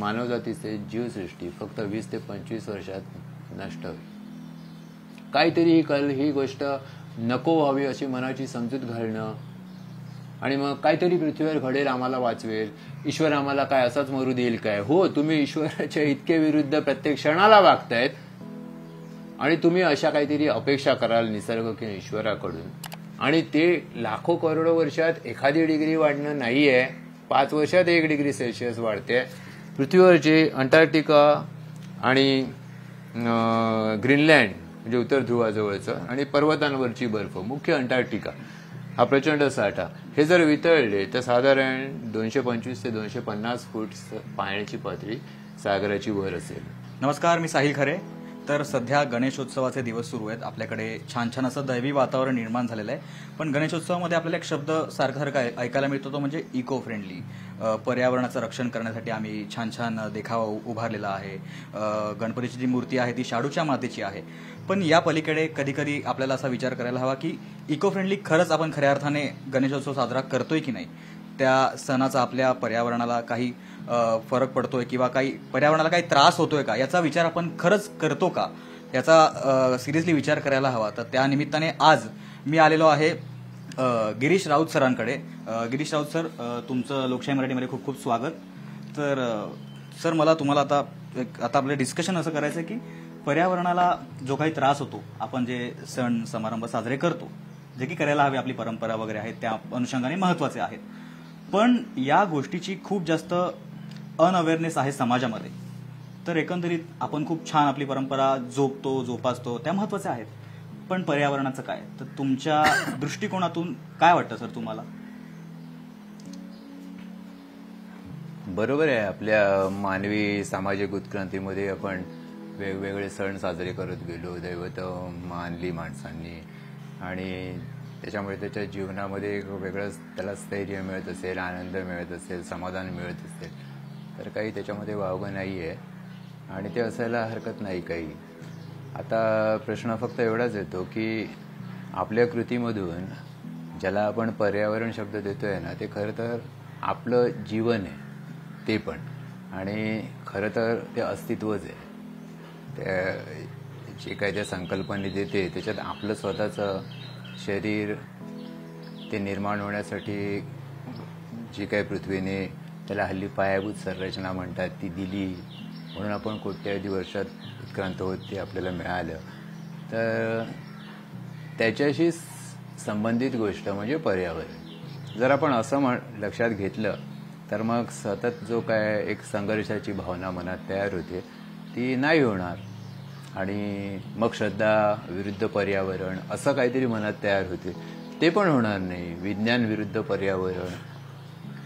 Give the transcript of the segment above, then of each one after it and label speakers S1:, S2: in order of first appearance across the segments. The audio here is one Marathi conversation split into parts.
S1: मानवजातीचे जीवसृष्टी फक्त 20 ते 25 वर्षात नष्ट होईल. काहीतरी ही गोष्ट नको व्हावी अशी मनाची समजूत घालणं आणि मग काहीतरी पृथ्वीवर घडेल, आम्हाला वाचवेल, ईश्वर आम्हाला काय असाच मरू देईल काय? हो, तुम्ही ईश्वराच्या इतके विरुद्ध प्रत्येक क्षणाला वागतायत आणि तुम्ही अशा काहीतरी अपेक्षा कराल निसर्ग किंवा ईश्वराकडून, आणि ते लाखो करोडो वर्षात एखादी डिग्री वाढणं नाहीये, 5 वर्षात 1 डिग्री सेल्सिअस वाढते. पृथ्वीवरचे अंटार्क्टिका आणि ग्रीनलँड म्हणजे उत्तर ध्रुवाजवळचं आणि पर्वतांवरची बर्फ, मुख्य अंटार्क्टिका हा प्रचंड साठा, हे जर वितळले तर साधारण 225 ते 250 फूट पाण्याची पातळी सागराची वर असेल.
S2: नमस्कार, मी साहिल खरे. तर सध्या गणेशोत्सवाचे दिवस सुरू आहेत. आपल्याकडे छान छान असं दैवी वातावरण निर्माण झालेलं आहे. पण गणेशोत्सवामध्ये आपल्याला एक शब्द सारखा सारखा ऐकायला मिळतो, तो म्हणजे इको फ्रेंडली. पर्यावरणाचं रक्षण करण्यासाठी आम्ही छान छान देखावा उभारलेला आहे. गणपतीची जी मूर्ती आहे ती शाडूच्या मातीची आहे. पण या पलीकडे कधी कधी आपल्याला असा विचार करायला हवा की इको फ्रेंडली खरंच आपण खऱ्या अर्थाने गणेशोत्सव साजरा करतोय की नाही, त्या सणाचा आपल्या पर्यावरणाला काही फरक पडतोय किंवा काही पर्यावरणाला काही त्रास होतोय का, याचा विचार आपण खरंच करतो का, याचा सिरियसली विचार करायला हवा. तर त्या निमित्ताने आज मी आलेलो आहे गिरीश राऊत सरांकडे. गिरीश राऊत सर, तुमचं लोकशाही मराठीमध्ये खूप खूप स्वागत. तर सर, मला तुम्हाला आता आपलं डिस्कशन असं करायचं आहे की पर्यावरणाला जो काही त्रास होतो, आपण जे सण समारंभ साजरे करतो, जे की करायला हवे, आपली परंपरा वगैरे आहेत त्या अनुषंगाने महत्वाचे आहेत, पण या गोष्टीची खूप जास्त अनअवेअरनेस आहे समाजामध्ये. तर एकंदरीत आपण खूप छान आपली परंपरा जोपासतो, त्या महत्वाच्या आहेत, पण पर्यावरणाचं काय? तर तुमच्या दृष्टिकोनातून काय वाटतं सर तुम्हाला?
S1: बरोबर आहे, आपल्या मानवी सामाजिक उत्क्रांतीमध्ये आपण वेगवेगळे सण साजरे करत गेलो, दैवत मानली माणसांनी, आणि त्याच्यामुळे त्याच्या जीवनामध्ये एक वेगळंच त्याला स्थैर्य मिळत असेल, आनंद मिळत असेल, समाधान मिळत असेल, तर काही त्याच्यामध्ये वावगं नाही आहे आणि ते असायला हरकत नाही काही. आता प्रश्न फक्त एवढाच येतो की आपल्या कृतीमधून ज्याला आपण पर्यावरण शब्द देतोय ना, ते खरं तर आपलं जीवन आहे ते पण, आणि खरं तर ते अस्तित्वच आहे. त्या जे काय त्या संकल्पने देते त्याच्यात आपलं स्वतःचं शरीर ते निर्माण होण्यासाठी जी काही पृथ्वीने त्याला हल्ली पायाभूत संरचना म्हणतात ती दिली, म्हणून आपण कोट्यावधी वर्षात उत्क्रांत होत ते आपल्याला मिळालं. तर त्याच्याशी संबंधित गोष्ट म्हणजे पर्यावरण. जर आपण असं लक्षात घेतलं तर मग सतत जो काय एक संघर्षाची भावना मनात तयार होते ती नाही होणार, आणि मग श्रद्धा विरुद्ध पर्यावरण असं काहीतरी मनात तयार होते ते पण होणार नाही. विज्ञान विरुद्ध पर्यावरण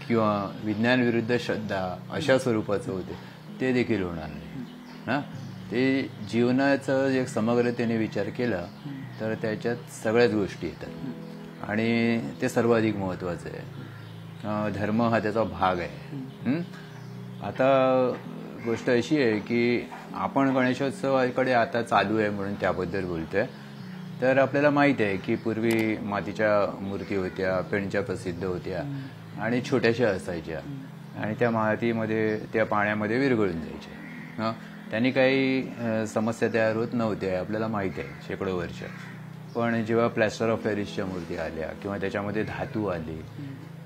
S1: किंवा विज्ञान विरुद्ध श्रद्धा अशा स्वरूपाचं होते ते देखील होणार नाही ना. ते जीवनाचं जे समग्रतेने विचार केला तर त्याच्यात सगळ्याच गोष्टी येतात आणि ते सर्वाधिक महत्त्वाचं आहे. धर्म हा त्याचा भाग आहे. आता गोष्ट अशी आहे की आपण गणेशोत्सवाकडे आता चालू आहे म्हणून त्याबद्दल बोलतोय. तर आपल्याला माहित आहे की पूर्वी मातीच्या मूर्ती होत्या, पेंडच्या प्रसिद्ध होत्या आणि छोट्याशा असायच्या आणि त्या मातीमध्ये त्या पाण्यामध्ये विरघळून जायच्या. त्यांनी काही समस्या तयार होत नव्हत्या, आपल्याला माहित आहे, शेकडो वर्ष. पण जेव्हा प्लॅस्टर ऑफ पॅरिसच्या मूर्ती आल्या किंवा त्याच्यामध्ये धातू आले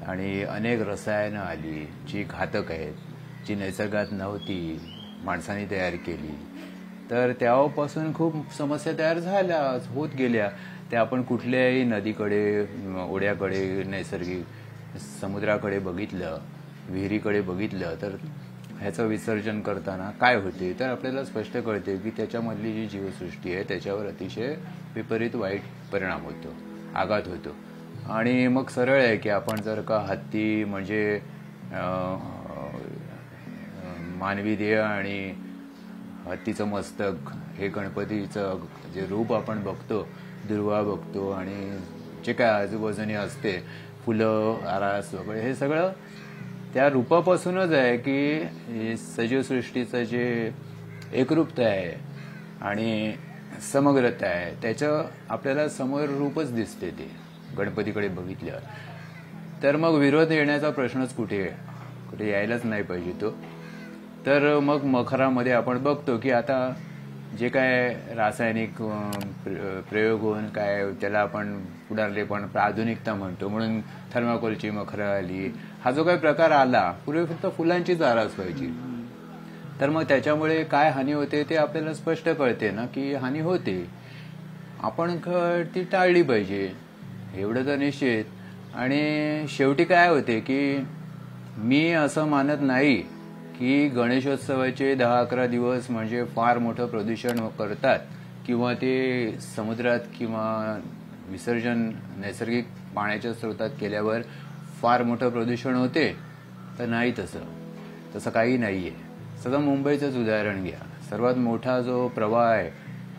S1: आणि अनेक रसायनं आली जी घातक आहेत, जी निसर्गात नव्हती, माणसाने तयार केली, तर तेव्हापासून खूप समस्या तयार झाल्या, होत गेल्या. त्या आपण कुठल्याही नदीकडे, ओढ्याकडे, नैसर्गिक समुद्राकडे बघितलं, विहिरीकडे बघितलं तर ह्याचं विसर्जन करताना काय होते तर आपल्याला स्पष्ट कळते की त्याच्यामधली जी जीवसृष्टी आहे त्याच्यावर अतिशय विपरीत वाईट परिणाम होतो, आघात होतो. आणि मग सरळ आहे की आपण जर का हत्ती म्हणजे मानवी देह आणि हत्तीचं मस्तक हे गणपतीचं जे रूप आपण बघतो, दुर्वा बघतो आणि जे काय आजूबाजूने असते फुलं, आरास वगैरे, हे सगळं त्या रूपापासूनच आहे की सजीवसृष्टीचं जे एकरूपता आहे आणि समग्रता आहे त्याचं आपल्याला समोर रूपच दिसते ते गणपतीकडे बघितल्यावर. तर मग विरोध येण्याचा प्रश्नच कुठे यायलाच नाही पाहिजे तो. तर मग मखरामध्ये आपण बघतो की आता जे काय रासायनिक प्रयोग होऊन काय त्याला आपण पुढारले पण आधुनिकता म्हणतो म्हणून थर्माकोलची मखरं आली. हा जो काही प्रकार आला, पूर्वी फक्त फुलांचीच आरास व्हायची. तर मग त्याच्यामुळे काय हानी होते ते आपल्याला स्पष्ट कळते ना, की हानी होते. आपण ती टाळली पाहिजे एवढं तर निश्चित. आणि शेवटी काय होते की मी असं मानत नाही की गणेशोत्सवाचे 10-11 दिवस म्हणजे फार मोठं प्रदूषण करतात किंवा ते समुद्रात किंवा विसर्जन नैसर्गिक पाण्याच्या स्रोतात केल्यावर फार मोठं प्रदूषण होते. तर नाही, तसं काही नाहीये. सगळं मुंबईचंच उदाहरण घ्या. सर्वात मोठा जो प्रवाह आहे,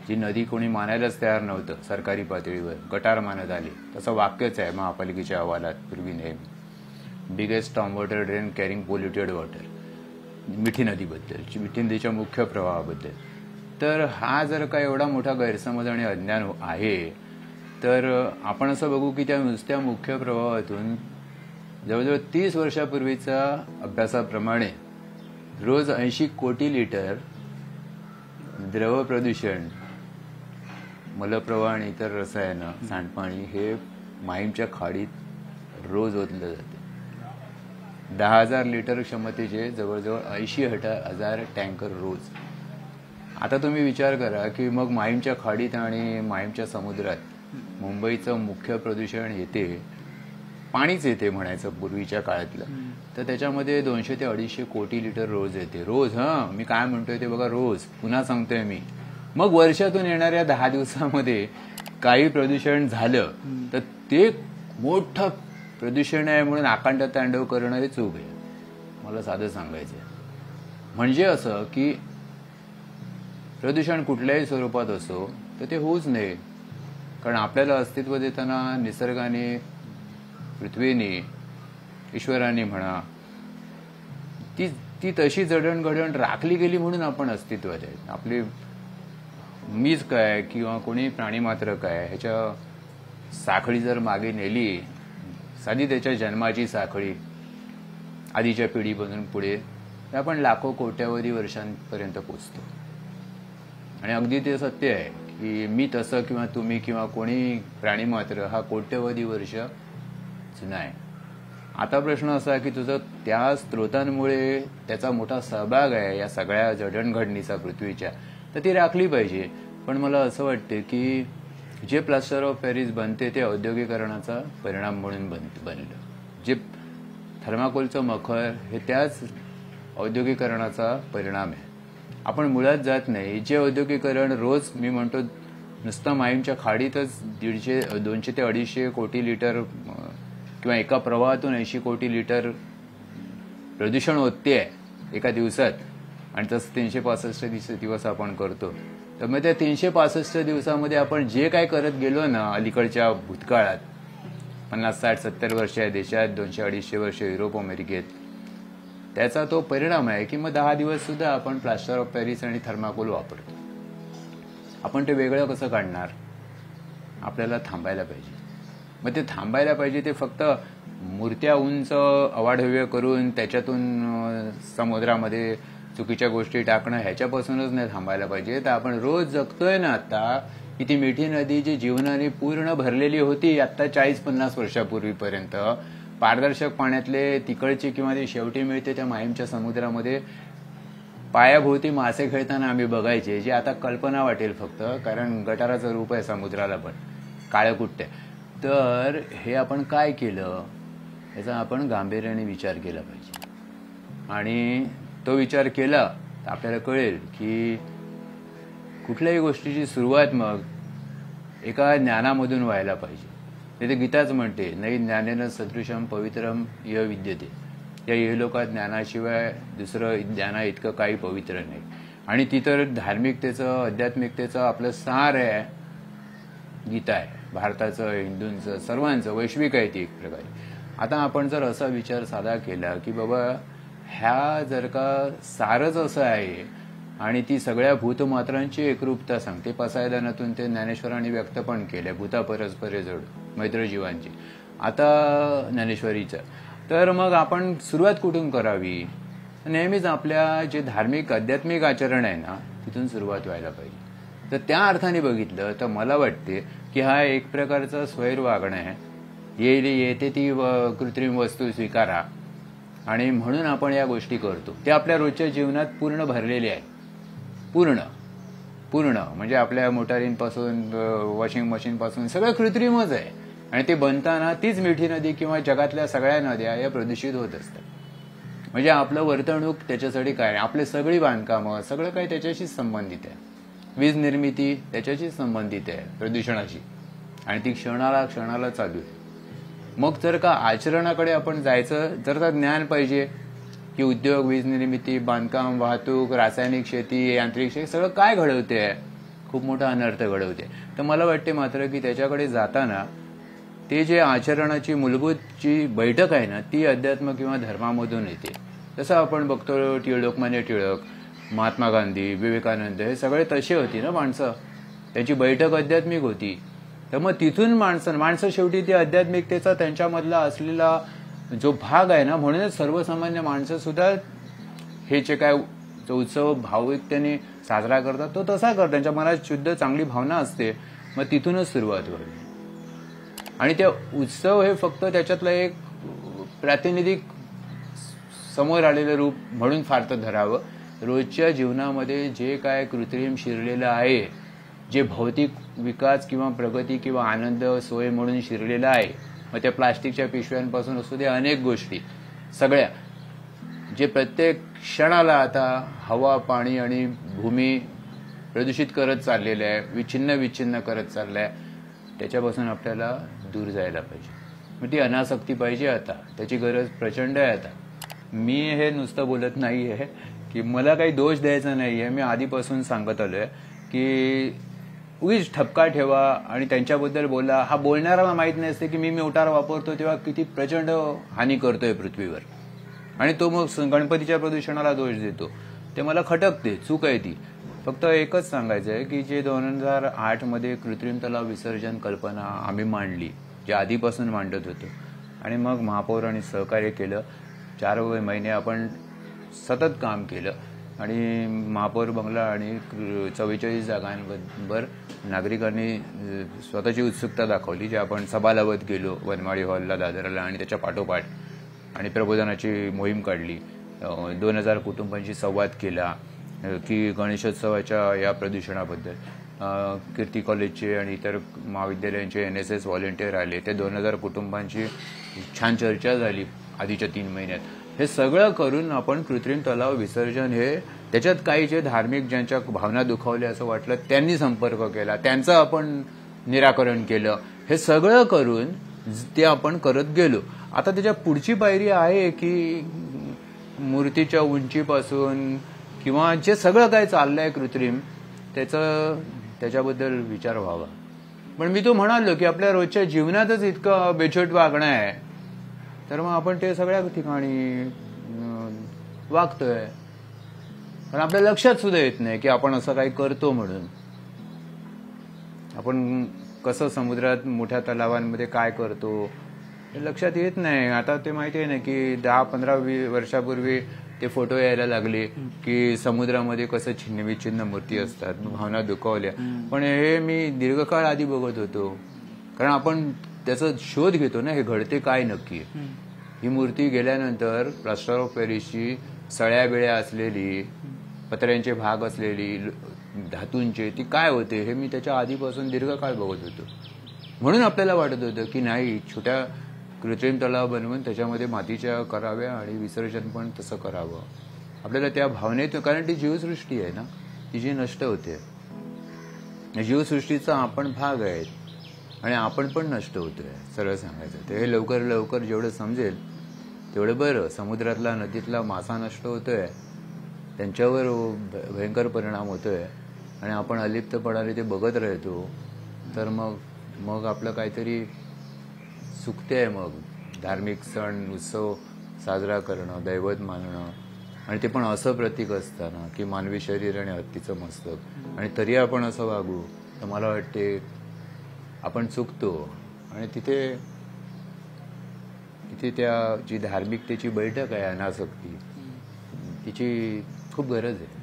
S1: जी नदी कोणी मानायलाच तयार नव्हतं सरकारी पातळीवर, गटार मानत आली. तसं वाक्यच आहे महापालिकेच्या अहवालात पूर्वी नेहमी, biggest storm water drain carrying polluted water, मिठी नदीबद्दल, मिठी नदीच्या मुख्य प्रवाहाबद्दल. तर हा जर का एवढा मोठा गैरसमज आणि अज्ञान आहे, तर आपण असं बघू की त्या नुसत्या मुख्य प्रवाहातून जवळजवळ 30 वर्षापूर्वीच्या अभ्यासाप्रमाणे रोज 80 कोटी लिटर द्रव प्रदूषण, मलप्रवाह आणि इतर रसायनं, सांडपाणी हे माहीमच्या खाडीत रोज ओतलं जाते. 10,000 लिटर क्षमतेचे जवळजवळ 80,000 टँकर रोज. आता तुम्ही विचार करा की मग माहीमच्या खाडीत आणि माहीमच्या समुद्रात मुंबईचं मुख्य प्रदूषण येते, पाणीच येते म्हणायचं पूर्वीच्या काळातलं, तर त्याच्यामध्ये 200 ते 250 कोटी लिटर रोज येते. रोज. मी काय म्हणतोय ते बघा, रोज. पुन्हा सांगतोय मी. मग वर्षातून येणाऱ्या 10 दिवसामध्ये काही प्रदूषण झालं तर ते मोठं प्रदूषण आहे म्हणून अखंड तांडव करणं हे चूक आहे. मला साधं सांगायचं म्हणजे असं की प्रदूषण कुठल्याही स्वरूपात असो तर ते होऊच नये. कारण आपल्याला अस्तित्व देताना निसर्गाने, पृथ्वीने, ईश्वराने म्हणा, ती तशी जडणघडण राखली गेली म्हणून आपण अस्तित्वात आहे. आपली मीच काय किंवा कोणी प्राणी मात्र काय ह्याच्या साखळी जर मागे नेली, साधी त्याच्या जन्माची साखळी आधीच्या पिढीपासून पुढे, तर आपण लाखो कोट्यावधी वर्षांपर्यंत पोचतो. आणि अगदी ते सत्य आहे की मी तसं किंवा तुम्ही किंवा कोणी प्राणी मात्र हा कोट्यवधी वर्ष नाही. आता प्रश्न असा आहे की तुझं त्या स्रोतांमुळे त्याचा मोठा सहभाग आहे या सगळ्या जडणघडणीचा पृथ्वीच्या, तर ती राखली पाहिजे. पण मला असं वाटते की जे प्लास्टर ऑफ पॅरिस बनते ते औद्योगिकरणाचा परिणाम म्हणून बनलं. जे थर्माकोलचं मखर हे त्याच औद्योगिकरणाचा परिणाम आहे. आपण मुळात जात नाही. जे औद्योगिकरण रोज मी म्हणतो नुसतं माहीमच्या खाडीतच 200 ते 250 कोटी लिटर किंवा एका प्रवाहातून 80 कोटी लिटर प्रदूषण होते एका दिवसात, आणि तसं 365 दिवस आपण करतो. तर मग त्या 365 दिवसामध्ये आपण जे काय करत गेलो ना अलीकडच्या भूतकाळात, 50, 60, 70 वर्ष या देशात, 200-250 वर्ष युरोप अमेरिकेत, त्याचा तो परिणाम आहे की मग 10 दिवस सुद्धा आपण प्लास्टर ऑफ पॅरिस आणि थर्माकोल वापरतो. आपण ते वेगळं कसं काढणार? आपल्याला थांबायला पाहिजे. मग ते थांबायला पाहिजे ते फक्त मूर्त्या उंच अवाढव्य करून त्याच्यातून समुद्रामध्ये चुकीच्या गोष्टी टाकणं ह्याच्यापासूनच नाही थांबायला पाहिजे. तर आपण रोज जगतोय ना आता की ती मिठी नदी जी जीवनाने पूर्ण भरलेली होती आता 40-50 वर्षापूर्वीपर्यंत, पारदर्शक पाण्यातले तिकडची किंवा ती शेवटी मिळते त्या माहीमच्या समुद्रामध्ये पायाभोवती मासे खेळताना आम्ही बघायचे, जे आता कल्पना वाटेल फक्त, कारण गटाराचं रूप आहे समुद्राला पण काळकुट्ट्या. तर हे आपण काय केलं याचा आपण गांभीर्याने विचार केला पाहिजे. आणि तो विचार केला तर आपल्याला कळेल की कुठल्याही गोष्टीची सुरुवात मग एका ज्ञानामधून व्हायला पाहिजे. ते गीताच म्हणते, नई ज्ञानेन सदृशम पवित्रम य विद्यते. या इहलोकात ज्ञानाशिवाय दुसरं ज्ञाना इतकं काही पवित्र नाही. आणि ती तर धार्मिकतेचं, आध्यात्मिकतेचं आपलं सार आहे. गीता आहे भारताचं, हिंदूंचं, सर्वांचं, वैश्विक आहे ती एक प्रकारे. आता आपण जर असा विचार साधा केला की बाबा ह्या जर का सारच असं आहे आणि ती सगळ्या भूतमात्रांची एकरूपता सांगते, पसायदानातून ते ज्ञानेश्वरांनी व्यक्त पण केलंय, भूता परस्परे जड मैत्रजीवांची, आता ज्ञानेश्वरीचं. तर मग आपण सुरुवात कुठून करावी? नेहमीच आपल्या जे धार्मिक आध्यात्मिक आचरण आहे ना तिथून सुरुवात व्हायला पाहिजे. तर त्या अर्थाने बघितलं तर मला वाटते की हा एक प्रकारचा स्वैर वागणं आहे. येते ती कृत्रिम वस्तू स्वीकारा आणि म्हणून आपण या गोष्टी करतो. ते आपल्या रोजच्या जीवनात पूर्ण भरलेले आहे. पूर्ण म्हणजे आपल्या मोटारींपासून वॉशिंग मशीनपासून सगळं कृत्रिमच आहे. आणि ते बनताना तीच मिठी नदी किंवा जगातल्या सगळ्या नद्या या प्रदूषित होत असतात. म्हणजे आपलं वर्तणूक त्याच्यासाठी काय, आपले सगळी बांधकामं सगळं काही त्याच्याशीच संबंधित आहे. वीज निर्मिती त्याच्याशीच संबंधित आहे प्रदूषणाची, आणि ती क्षणाला चालू आहे. मग जर का आचरणाकडे आपण जायचं, जर का ज्ञान पाहिजे की उद्योग, वीज निर्मिती, बांधकाम, वाहतूक, रासायनिक शेती, यांत्रिक शेती सगळं काय घडवते आहे, खूप मोठा अनर्थ घडवते. तर मला वाटते मात्र की त्याच्याकडे जाताना ते जे आचरणाची मूलभूत जी बैठक आहे ना ती अध्यात्म किंवा धर्मामधून येते. जसं आपण बघतो लोकमान्य टिळक, महात्मा गांधी, विवेकानंद हे सगळे तसे होती ना माणसं. त्यांची बैठक आध्यात्मिक होती. तर मग तिथून माणसं शेवटी ती आध्यात्मिकतेचा त्यांच्यामधला असलेला जो भाग आहे ना, म्हणूनच सर्वसामान्य माणसं सुद्धा हे जे काय उत्सव भावुकतेने साजरा करतात तो तसा करतात. त्यांच्या मनात शुद्ध चांगली भावना असते. मग तिथूनच सुरुवात होईल. आणि त्या उत्सव हे फक्त त्याच्यातलं एक प्रातिनिधिक समोर आलेलं रूप म्हणून फार तर धरावं. रोजच्या जीवनामध्ये जे काय कृत्रिम शिरलेलं आहे, जे भौतिक विकास किंवा प्रगती किंवा आनंद सोय म्हणून शिरलेलं आहे, मग त्या प्लास्टिकच्या पिशव्यांपासून असू दे अनेक गोष्टी सगळ्या, जे प्रत्येक क्षणाला आता हवा, पाणी आणि भूमी प्रदूषित करत चाललेलं आहे, विच्छिन्न करत चाललं आहे, त्याच्यापासून आपल्याला दूर जायला पाहिजे. मग ती अनासक्ती पाहिजे. आता त्याची गरज प्रचंड आहे. आता मी हे नुसतं बोलत नाहीये की मला काही दोष द्यायचा नाहीये. मी आधीपासून सांगत आलोय की उगीच ठपका ठेवा आणि त्यांच्याबद्दल बोला. हा बोलणाऱ्याला माहित नसते की मी मोटार वापरतो तेव्हा किती प्रचंड हानी करतोय पृथ्वीवर, आणि तो मग गणपतीच्या प्रदूषणाला दोष देतो. ते मला खटकते, चूक आहे ती. फक्त एकच सांगायचं आहे की जे 2008 मध्ये कृत्रिम तलाव विसर्जन कल्पना आम्ही मांडली, जे आधीपासून मांडत होतो, आणि मग महापौरांनी सहकार्य केलं. 4 महिने आपण सतत काम केलं आणि महापौर बंगला आणि 44 जागांवर नागरिकांनी स्वतःची उत्सुकता दाखवली, जे आपण सभा लावत गेलो वनमाळी हॉलला, दादरला, आणि त्याच्या पाठोपाठ आणि प्रबोधनाची मोहीम काढली. 2000 कुटुंबांशी संवाद केला की गणेशोत्सवाच्या या प्रदूषणाबद्दल. कीर्ती कॉलेजचे आणि इतर महाविद्यालयांचे NSS व्हॉलेंटियर आले. ते 2000 कुटुंबांची छान चर्चा झाली आधीच्या 3 महिन्यात. हे सगळं करून आपण कृत्रिम तलाव विसर्जन हे त्याच्यात काही जे धार्मिक ज्यांच्या भावना दुखावल्या असं वाटलं त्यांनी संपर्क केला, त्यांचं आपण निराकरण केलं. हे सगळं करून ते आपण करत गेलो. आता त्याच्या पुढची पायरी आहे की मूर्तीच्या उंचीपासून किंवा जे सगळं काय चाललंय कृत्रिम त्याच्याबद्दल विचार व्हावा. पण मी तो म्हणालो की आपल्या रोजच्या जीवनातच इतकं बेछूट वागणं आहे, तर मग आपण ते सगळ्या ठिकाणी वागतोय, पण आपल्या लक्षात सुद्धा येत नाही की आपण असं काही करतो. म्हणून आपण कसं समुद्रात मोठ्या तलावांमध्ये काय करतो हे लक्षात येत नाही. आता ते माहिती आहे ना की 10-15 वर्षापूर्वी ते फोटो यायला लागले की समुद्रामध्ये कसं छिन्नविच्छिन्न मूर्ती असतात, भावना दुखावल्या. पण हे मी दीर्घकाळ आधी बघत होतो, कारण आपण त्याचा शोध घेतो ना, हे घडते काय नक्की. ही मूर्ती गेल्यानंतर प्लास्टर ऑफ पॅरिसची सळ्या असलेली, पत्र्यांचे भाग असलेली, धातूंचे, ती काय होते हे मी त्याच्या आधीपासून दीर्घकाळ बघत होतो. म्हणून आपल्याला वाटत होतं की नाही, छोट्या कृत्रिम तलाव बनवून त्याच्यामध्ये मातीच्या कराव्या आणि विसर्जन पण तसं करावं. आपल्याला त्या भावनेत, कारण ती जीवसृष्टी आहे ना, ती जी नष्ट होते, जीवसृष्टीचा आपण भाग आहे आणि आपण पण नष्ट होतोय. सरळ सांगायचं ते हे लवकर जेवढं समजेल तेवढं बरं. समुद्रातला, नदीतला मासा नष्ट होतोय, त्यांच्यावर भयंकर परिणाम होतोय, आणि आपण अलिप्तपणाने ते बघत राहतो. तर मग आपलं काहीतरी चुकते आहे. मग धार्मिक सण उत्सव साजरा करणं, दैवत मानणं, आणि ते पण असं प्रतीक असताना की मानवी शरीर आणि हत्तीचं मस्तक, आणि तरी आपण असं वागू, तर मला वाटते आपण चुकतो. आणि तिथे त्या जी धार्मिकतेची बैठक आहे, अनासक्ती, तिची खूप गरज आहे.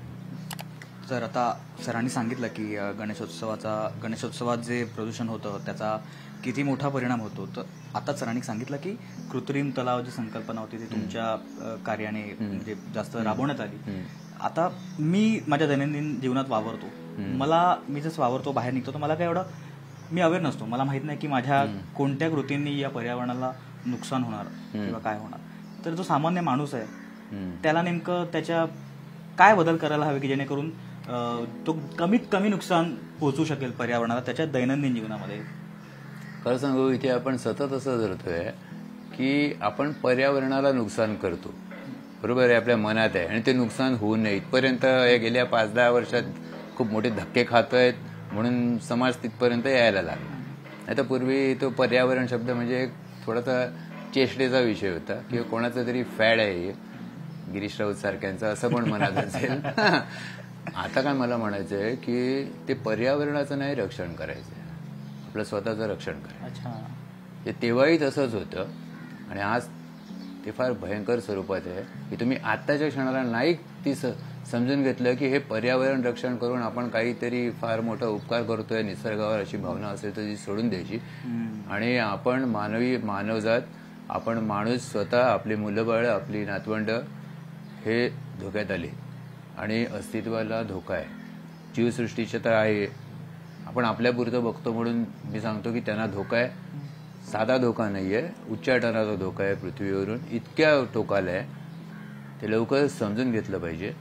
S2: तर आता सरांनी सांगितलं की गणेशोत्सवात जे प्रदूषण होतं त्याचा किती मोठा परिणाम होतो. तर आता सरांनी सांगितलं की कृत्रिम तलाव जी संकल्पना होती ती तुमच्या कार्याने म्हणजे जास्त राबवण्यात आली. आता मी माझ्या दैनंदिन जीवनात वावरतो, मी जसं वावरतो बाहेर निघतो तर मला काय एवढं मी अवेअर नसतो, मला माहित नाही की माझ्या कोणत्या कृतींनी या पर्यावरणाला नुकसान होणार किंवा काय होणार. तर जो सामान्य माणूस आहे त्याला नेमकं त्याच्या काय बदल करायला हवे की जेणेकरून तो कमीत कमी नुकसान पोहोचू शकेल पर्यावरणाला त्याच्या दैनंदिन जीवनामध्ये.
S1: खरं सांगू, इथे आपण सतत असं धरतोय की आपण पर्यावरणाला नुकसान करतो, बरोबर आहे, आपल्या मनात आहे, आणि ते नुकसान होऊ नये इथपर्यंत या गेल्या 5-10 वर्षात खूप मोठे धक्के खातोयत म्हणून समाज तिथपर्यंत यायला लागला. नाही तर पूर्वी तो पर्यावरण शब्द म्हणजे एक थोडासा चेष्टेचा विषय होता किंवा कोणाचं तरी फॅड आहे, गिरीश राऊत सारख्यांचं असं पण मनात असेल. आता काय मला म्हणायचं आहे की ते पर्यावरणाचं नाही रक्षण करायचं, आपलं स्वतःचं रक्षण करायचं. तेव्हाही तसंच होतं आणि आज ते फार भयंकर स्वरूपात आहे की तुम्ही आत्ताच्या क्षणाला नाही ती समजून घेतलं की हे पर्यावरण रक्षण करून आपण काहीतरी फार मोठा उपकार करतोय निसर्गावर, अशी भावना असेल तर ती सोडून द्यायची. आणि आपण मानवजात, आपण माणूस स्वतः, आपली मुलंबाळं, आपली नातवंड हे धोक्यात आले आणि अस्तित्वाला धोका आहे. जीवसृष्टीचे तर आहे, आपण आपल्यापुरतं बघतो म्हणून मी सांगतो की त्यांना धोका आहे. साधा धोका नाहीये, उच्चाटनाचा धोका आहे पृथ्वीवरून, इतक्या टोकाला आहे. ते लवकर समजून घेतलं पाहिजे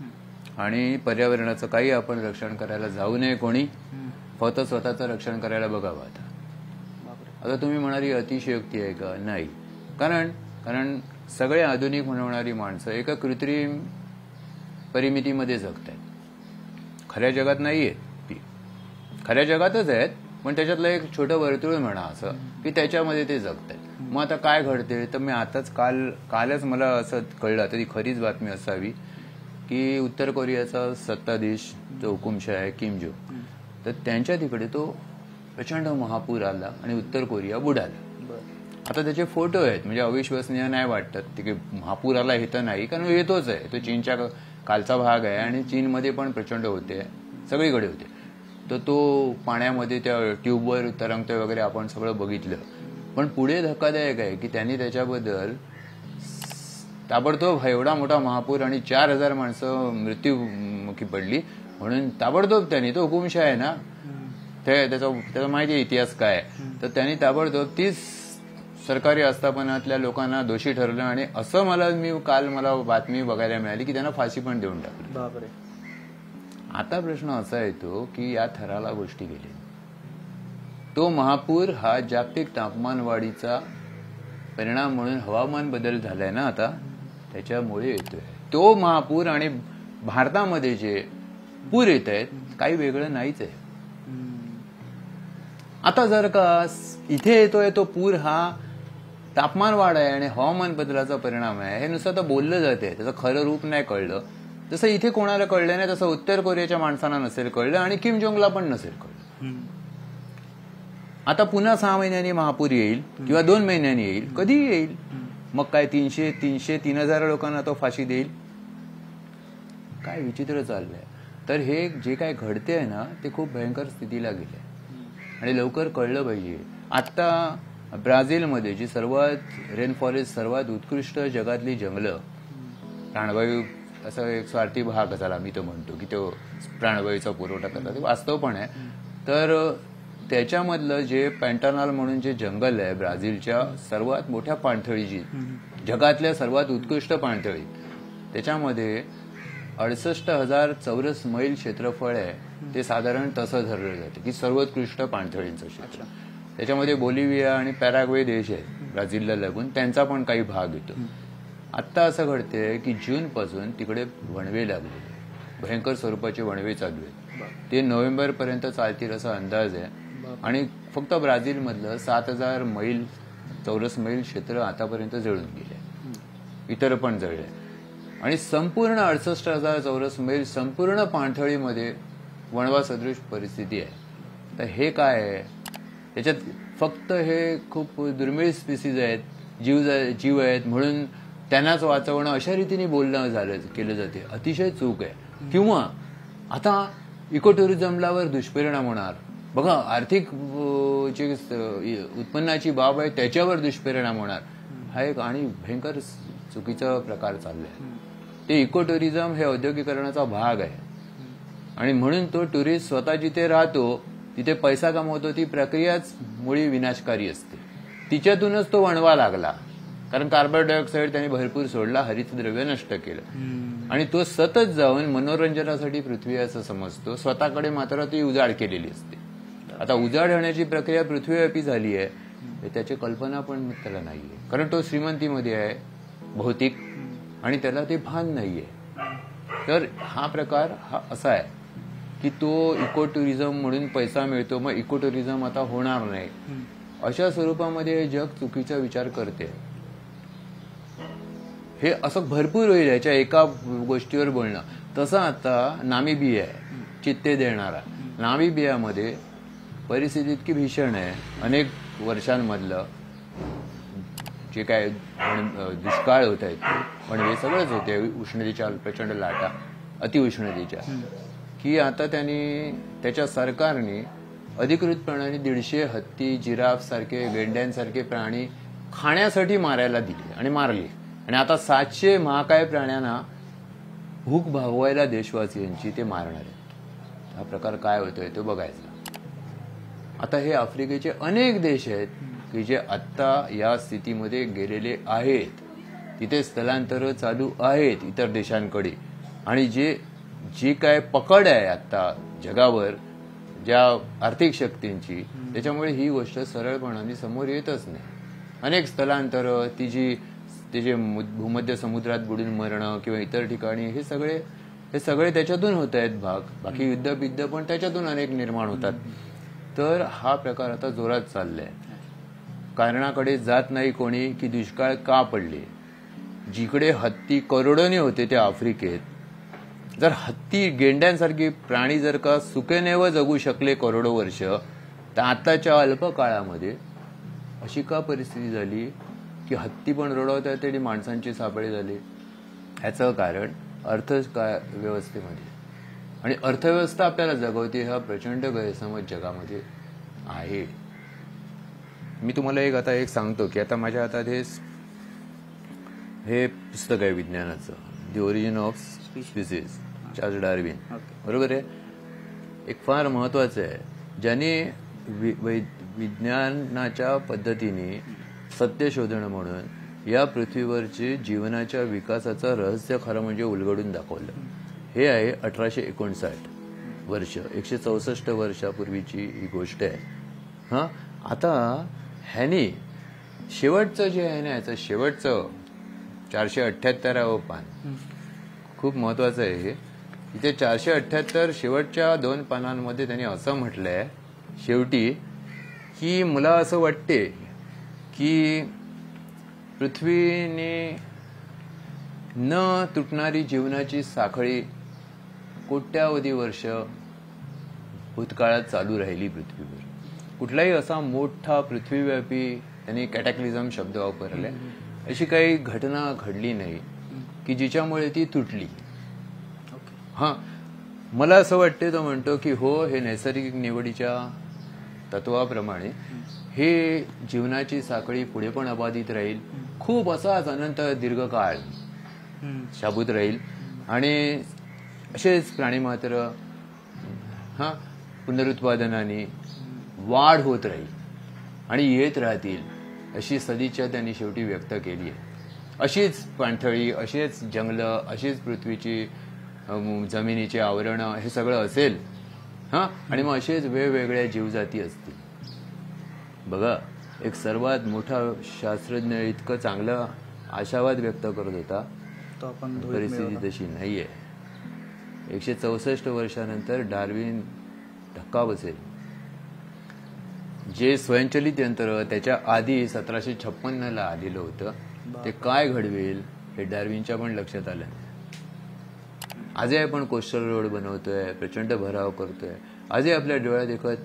S1: आणि पर्यावरणाचं काही आपण रक्षण करायला जाऊ नये कोणी, फक्त स्वतःचं रक्षण करायला बघावं. आता तुम्ही म्हणाली अतिशयोक्ती आहे का? नाही. कारण सगळे आधुनिक म्हणणारी माणसं एका कृत्रिम परिमितीमध्ये जगत आहेत. खऱ्या जगात नाही आहेत ती, खऱ्या जगातच आहेत पण त्याच्यातलं एक छोटं वर्तुळ म्हणा असं की त्याच्यामध्ये ते जगत आहेत. मग आता काय घडते तर मी आताच कालच मला असं कळलं, आता ती खरीच बातमी असावी, की उत्तर कोरियाचा सत्ताधीश जो हुकुमशाह आहे किम जो, तर त्यांच्या तिकडे तो प्रचंड महापूर आला आणि उत्तर कोरिया बुडाला. आता त्याचे फोटो आहेत, म्हणजे अविश्वसनीय नाही वाटत ते की महापूर आला हे तर नाही, कारण येतोच आहे, तो चीनच्या कालचा भाग आहे आणि चीनमध्ये पण प्रचंड होते, सगळीकडे होते. तर तो पाण्यामध्ये त्या ट्यूबवर तरंगतोय वगैरे आपण सगळं बघितलं. पण पुढे धक्कादायक आहे की त्यांनी त्याच्याबद्दल ताबडतोब एवढा मोठा महापूर आणि 4000 माणसं मृत्यूमुखी पडली म्हणून ताबडतोब त्यांनी, तो हुकुमशाह आहे ना, त्याचा माहिती आहे इतिहास काय, तर त्यांनी ताबडतोब 30 सरकारी आस्थापनातल्या लोकांना दोषी ठरवलं आणि असं मला बातमी बघायला मिळाली की त्यांना फाशी पण देऊन टाकली. आता प्रश्न असा येतो की या थराला गोष्टी गेल्या. तो महापूर हा जागतिक तापमान वाढीचा परिणाम म्हणून हवामान बदल झालाय ना आता, त्याच्यामुळे येतोय तो महापूर. आणि भारतामध्ये जे पूर येत आहेत काही वेगळं नाहीच आहे. आता जर का इथे येतोय तो पूर हा तापमान वाढ आहे आणि हवामान बदलाचा परिणाम आहे हे नुसतं आता बोललं जाते, त्याचं खरं रूप नाही कळलं. जसं इथे कोणाला कळलं नाही तसं उत्तर कोरियाच्या माणसांना नसेल कळलं आणि किम जोंगला पण नसेल कळलं. आता पुन्हा 6 महिन्यांनी महापूर येईल किंवा 2 महिन्यांनी येईल, कधी येईल, मग काय 300-3000 लोकांना तो फाशी देईल. काय विचित्र चाललंय. तर हे जे काय घडते आहे ना ते खूप भयंकर स्थितीला गेले आणि लवकर कळलं पाहिजे. आता ब्राझीलमध्ये जी सर्वात रेन फॉरेस्ट, सर्वात उत्कृष्ट जगातली जंगलं, प्राणवायू असा एक स्वार्थी भाग झाला मी तो म्हणतो की तो प्राणवायूचा पुरवठा करतात, ते वास्तव पण आहे. तर त्याच्यामधलं जे पॅन्टानॉल म्हणून जे जंगल आहे ब्राझीलच्या सर्वात मोठ्या पाणथळीची, जगातल्या सर्वात उत्कृष्ट पाणथळी, त्याच्यामध्ये 68,000 चौरस मैल क्षेत्रफळ आहे. ते साधारण तसं धरलं जातं की सर्वोत्कृष्ट पाणथळींचं क्षेत्र. त्याच्यामध्ये बोलिव्हिया आणि पॅराग्वे देश आहेत ब्राझीलला लागून, त्यांचा पण काही भाग येतो. आत्ता असं घडतंय की जूनपासून तिकडे वणवे लागले, भयंकर स्वरूपाचे वणवे चालू आहेत. ते नोव्हेंबरपर्यंत चालतील असा अंदाज आहे. आणि फक्त ब्राझीलमधलं 7,000 चौरस मैल क्षेत्र आतापर्यंत जळून गेले, इतर पण जळले. आणि संपूर्ण 68,000 चौरस मैल संपूर्ण पाणथळीमध्ये वणवा सदृश परिस्थिती आहे. तर हे काय आहे, त्याच्यात फक्त हे खूप दुर्मिळ स्पीसीज आहेत, जीव आहेत म्हणून त्यांनाच वाचवणं अशा रीतीने बोलणं केलं जाते, अतिशय चूक आहे. किंवा आता इको टुरिझमलावर दुष्परिणाम होणार, बघा आर्थिक जे उत्पन्नाची बाब आहे त्याच्यावर दुष्परिणाम होणार, हा एक आणि भयंकर चुकीचा प्रकार चाललाय. ते इको टुरिझम हे औद्योगिकरणाचा भाग आहे आणि म्हणून तो टुरिस्ट स्वतः जिथे राहतो तिथे पैसा कमवतो, ती प्रक्रियाच मुळी विनाशकारी असते. तिच्यातूनच तो वणवा लागला, कारण कार्बन डायऑक्साईड त्याने भरपूर सोडला, हरितद्रव्य नष्ट केलं आणि तो सतत जाऊन मनोरंजनासाठी पृथ्वी असं समजतो, स्वतःकडे मात्र ती उजाड केलेली असते. आता उजाड होण्याची प्रक्रिया पृथ्वीव्यापी झाली आहे, त्याची कल्पना पण त्याला नाहीये, कारण तो श्रीमंतीमध्ये आहे भौतिक आणि त्याला ते भान नाहीये. तर हा प्रकार हा असा आहे की तो इको टुरिझम म्हणून पैसा मिळतो, मग इको टुरिझम आता होणार नाही, अशा स्वरूपामध्ये जग चुकीचा विचार करते. हे असं भरपूर होईल याच्या एका गोष्टीवर बोलणं. तसं आता नामिबिया आहे, चित्ते देणारा. नामिबियामध्ये परिस्थिती इतकी भीषण आहे, अनेक वर्षांमधलं जे काय दुष्काळ होत आहेत पण हे सगळंच होते, उष्णतेच्या प्रचंड लाटा, अतिउष्णतेच्या, की आता त्यांनी त्याच्या सरकारने अधिकृतपणाने 150 हत्ती, जिराफ सारखे, गेंड्यांसारखे प्राणी खाण्यासाठी मारायला दिले आणि मारले. आणि आता 700 महाकाय प्राण्यांना भूक भागवायला देशवासियांची ते मारणार आहेत. हा प्रकार काय होतोय तो बघायचा. आता हे आफ्रिकेचे अनेक देश आहेत की जे आत्ता या स्थितीमध्ये गेलेले आहेत, तिथे स्थलांतर चालू आहेत इतर देशांकडे, आणि जी काय पकड आहे आता जगावर ज्या आर्थिक शक्तींची, त्याच्यामुळे ही गोष्ट सरळपणाने समोर येतच नाही. अनेक स्थलांतर, ते जे भूमध्य समुद्रात बुडून मरणं किंवा इतर ठिकाणी, हे सगळे त्याच्यातून होत आहेत भाग. बाकी युद्ध पण त्याच्यातून अनेक निर्माण होतात. तर हा प्रकार आता जोरात चाललाय. कारणाकडे जात नाही कोणी की दुष्काळ का पडले. जिकडे हत्ती करोडोने होते त्या आफ्रिकेत, जर हत्ती, गेंड्यांसारखे प्राणी जर का सुकेनेव जगू शकले करोडो वर्ष, तर आताच्या अल्प काळामध्ये अशी का परिस्थिती झाली की हत्ती पण रडवत आहेत आणि माणसांचे सापळे झाले. ह्याचं कारण व्यवस्थेमध्ये, आणि अर्थव्यवस्था आपल्याला जगवते हा प्रचंड गैरसमज जगामध्ये आहे. मी तुम्हाला एक सांगतो की आता माझ्या हातात हे पुस्तक आहे विज्ञानाचं, the origin of species, Charles Darwin, बरोबर आहे. एक फार महत्वाचं आहे, ज्याने विज्ञानाच्या पद्धतीने सत्य शोधणं म्हणून या पृथ्वीवरचे जीवनाच्या विकासाचं रहस्य खरं म्हणजे उलगडून दाखवलं. हे आहे 1859 वर्ष, 164 वर्षापूर्वीची ही गोष्ट आहे. हा, आता ह्याने शेवटचं जे आहे ना, याचं शेवटचं 478 पान खूप महत्वाचं आहे. हे इथे 478 शेवटच्या 2 पानांमध्ये त्यांनी असं म्हटलंय शेवटी की मला असं वाटते की पृथ्वीने न तुटणारी जीवनाची साखळी कोट्यावधी वर्ष भूतकाळात चालू राहिली पृथ्वीवर. कुठलाही असा मोठा पृथ्वीव्यापी, त्यांनी कॅटॅक्लिझम शब्द वापरले, अशी काही घटना घडली नाही की जिच्यामुळे ती तुटली. हा, मला असं वाटते, तो म्हणतो की हो, हे नैसर्गिक निवडीच्या तत्वाप्रमाणे हे जीवनाची साखळी पुढे पण अबाधित राहील, खूप असाच अनंत दीर्घकाळ शाबूत राहील, आणि असेच प्राणी मात्र पुनरुत्पादनाने वाढ होत राहील आणि येत राहतील, अशी सदिच्छा त्यांनी शेवटी व्यक्त केली आहे. अशीच पाणथळी, अशीच जंगलं, अशीच पृथ्वीची जमिनीचे आवरण, हे सगळं असेल. आणि मग असेच वेगवेगळ्या जीवजाती असतील. बघा, एक सर्वात मोठा शास्त्रज्ञ इतकं चांगलं आशावाद व्यक्त करत होता, परिस्थिती तशी नाहीये. 164 वर्षानंतर डार्विन धक्का बसेल. जे स्वयंचलित यंत्र त्याच्या आधी 1756 ला आलेलं होतं, ते काय घडवेल हे डार्विनच्या पण लक्षात आलं नाही. आजही आपण कोस्टल रोड बनवतोय, प्रचंड भराव करतोय. आजही आपल्या डोळ्यात देखत,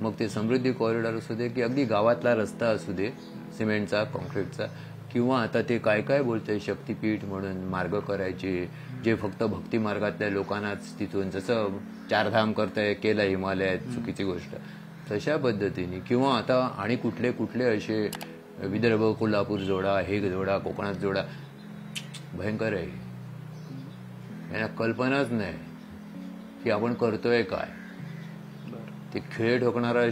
S1: मग ते समृद्धी कॉरिडॉर असू दे की अगदी गावातला रस्ता असू दे, सिमेंटचा, कॉन्क्रीटचा, किंवा आता ते काय काय बोलतंय शक्तीपीठ म्हणून मार्ग करायचे जे फक्त भक्ती मार्गातल्या लोकांनाच तिथून जसं चारधाम करताय केलं हिमालयात चुकीची गोष्ट तशा पद्धतीने किंवा आता आणि कुठले कुठले असे विदर्भ कोल्हापूर जोडा हे जोडा कोकणात जोडा भयंकर आहे यांना कल्पनाच नाही की आपण करतोय काय ते खिळे ठोकणारा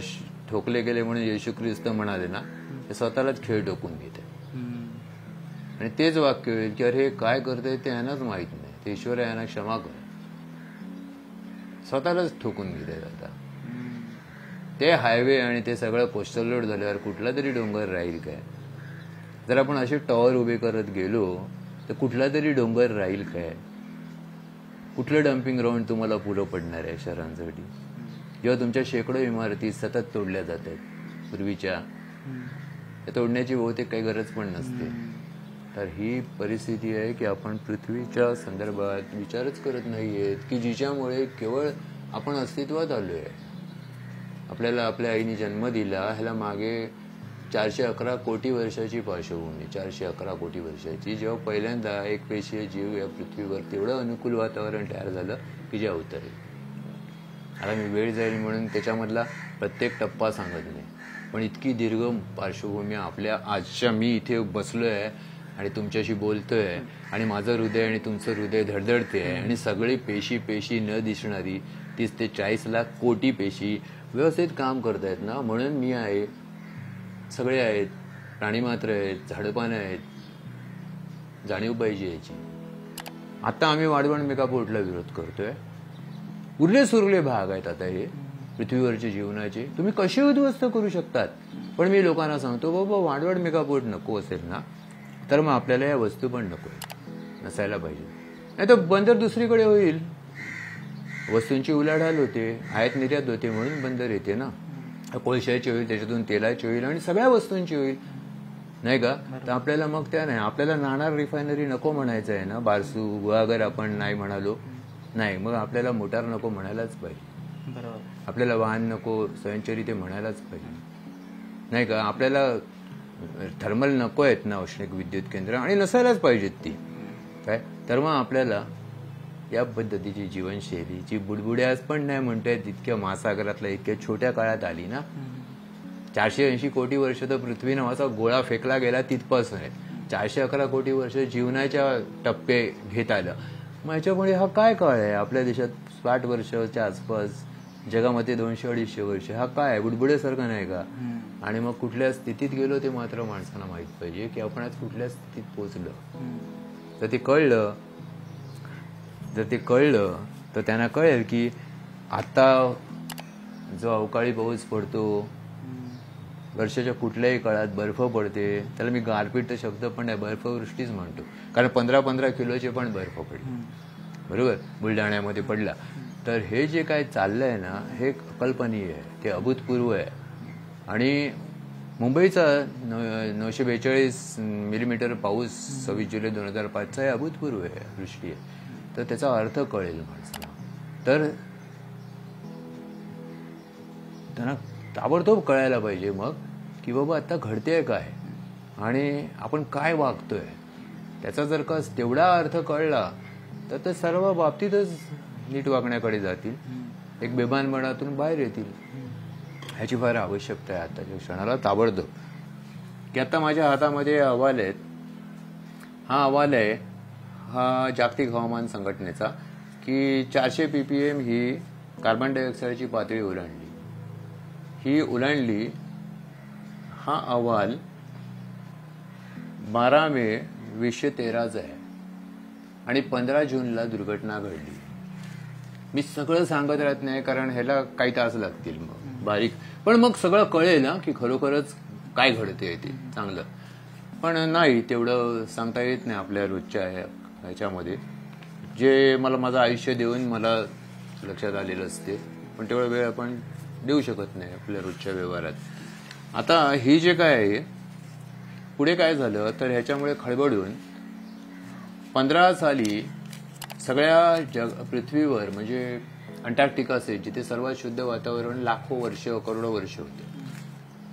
S1: ठोकले गेले म्हणून येशू ख्रिस्त म्हणाले ना ते स्वतःलाच खिळे ठोकून घेते आणि तेच वाक्य होईल की अरे हे काय करतंय ते यांनाच माहित नाही ते ईश्वर यांना क्षमा कर स्वतःलाच ठोकून घेते आता ते हायवे आणि ते सगळं कोस्टल रोड झाल्यावर कुठला तरी डोंगर राहील काय जर आपण असे टॉवर उभे करत गेलो तर कुठला तरी डोंगर राहील काय कुठलं डम्पिंग ग्राउंड तुम्हाला पुरं पडणार आहे शहरांसाठी जेव्हा तुमच्या शेकडो इमारती सतत तोडल्या जातात पूर्वीच्या त्या तोडण्याची बहुतेक काही गरज पण नसते तर ही परिस्थिती आहे की आपण पृथ्वीच्या संदर्भात विचारच करत नाहीयेत की जिच्यामुळे केवळ आपण अस्तित्वात आलोय आपल्याला आपल्या आईने जन्म दिला ह्याला मागे 411 कोटी वर्षाची पार्श्वभूमी 411 कोटी वर्षाची जेव्हा पहिल्यांदा एक पेशीय जीव या पृथ्वीवर तेवढं अनुकूल वातावरण तयार झालं की जे अवतरेल आता मी वेळ जाईल म्हणून त्याच्यामधला प्रत्येक टप्पा सांगत नाही पण इतकी दीर्घ पार्श्वभूमी आपल्या आजच्या मी इथे बसलोय आणि तुमच्याशी बोलतोय आणि माझं हृदय आणि तुमचं हृदय धडधडते आहे आणि सगळी पेशी न दिसणारी 30 ते 40 लाख कोटी पेशी व्यवस्थित काम करतायत ना म्हणून मी आहे सगळे आहेत प्राणीमात्र आहेत झाडपानं आहेत जाणीव पाहिजे याची आता आम्ही वाढवण मेगापोर्टला विरोध करतोय उरले सुरले भाग आहेत आता हे पृथ्वीवरचे जीवनाचे तुम्ही कसे उद्ध्वस्त करू शकतात पण मी लोकांना सांगतो बाबा वाढवण मेगापोर्ट नको असेल ना तर मग आपल्याला या वस्तू पण नको नसायला पाहिजे नाही तर बंदर दुसरीकडे होईल वस्तूंची उलाढाल होते आयात निर्यात होते म्हणून बंदर येते ना कोळशाची होईल त्याच्यातून तेलाची होईल आणि सगळ्या वस्तूंची होईल नाही का तर आपल्याला मग त्या नाही आपल्याला नाणार रिफायनरी नको म्हणायचं आहे ना बारसू गुहागर आपण नाही म्हणालो नाही मग आपल्याला मोटार नको म्हणायलाच पाहिजे
S2: बरोबर
S1: आपल्याला वाहन नको स्वयंचरी ते म्हणायलाच पाहिजे नाही का आपल्याला थर्मल नको आहेत ना औष्णिक विद्युत केंद्र आणि नसायलाच पाहिजेत ती काय तर मग आपल्याला या पद्धतीची जीवनशैली जी बुडबुड्यास पण नाही म्हणतायत इतक्या महासागरातल्या इतक्या छोट्या काळात आली ना 480 कोटी वर्ष तर पृथ्वी नावाचा गोळा फेकला गेला तिथपासून आहे 411 कोटी वर्ष जीवनाच्या टप्पे घेत आलं मग याच्यामुळे हा काय काळ आहे आपल्या देशात 60 वर्षाच्या आसपास जगामध्ये 200-250 वर्ष हा काय आहे बुडबुड्यासारखं नाही का आणि मग कुठल्या स्थितीत गेलो ते मात्र माणसांना माहित पाहिजे की आपण आज कुठल्या स्थितीत पोहोचलो तर ते कळलं जर ते कळलं तर त्यांना कळेल की आता जो अवकाळी पाऊस पडतो वर्षाच्या कुठल्याही काळात बर्फ पडते त्याला मी गारपीट तर शब्द पण नाही बर्फवृष्टीच म्हणतो कारण 15-15 किलोचे पण बर्फ पडले बरोबर बुलढाण्यामध्ये पडला तर हे जे काय चाललंय ना हे अकल्पनीय आहे ते अभूतपूर्व आहे आणि मुंबईचा 942 मिलीमीटर पाऊस 26 जुलै 2005चा हे अभूतपूर्व आहे वृष्टी आहे तर त्याचा अर्थ कळेल माणसाला तर त्यांना ताबडतोब कळायला पाहिजे मग की बाबा आता घडतेय काय आणि आपण काय वागतोय त्याचा जर का तेवढा अर्थ कळला तर ते सर्व बाबतीतच नीट वागण्याकडे जातील एक बेभानपणातून बाहेर येतील ह्याची फार आवश्यकता आहे आताच्या क्षणाला ताबडतोब की आता माझ्या हातामध्ये अहवाल आहेत हा अहवाल आहे हा जागतिक हवामान संघटनेचा की 400 ppm ही कार्बन डायऑक्साईडची पातळी ओलांडली हा अहवाल 12 मे 2013चा आहे आणि 15 जूनला दुर्घटना घडली मी सगळं सांगत राहत नाही कारण ह्याला काही तास लागतील मग बारीक पण मग सगळं कळेल ना की खरोखरच काय घडते ते चांगलं पण नाही तेवढं सांगता येत नाही आपल्या रोजच्या ह्याच्यामध्ये जे मला माझं आयुष्य देऊन मला लक्षात आलेलं असते पण तेवढा वेळ आपण देऊ शकत नाही आपल्या रोजच्या व्यवहारात आता ही जे काय आहे पुढे काय झालं तर ह्याच्यामुळे खळबळून 15 साली सगळ्या पृथ्वीवर म्हणजे अंटार्क्टिका असेल जिथे सर्वात शुद्ध वातावरण लाखो वर्ष करोडो वर्ष होते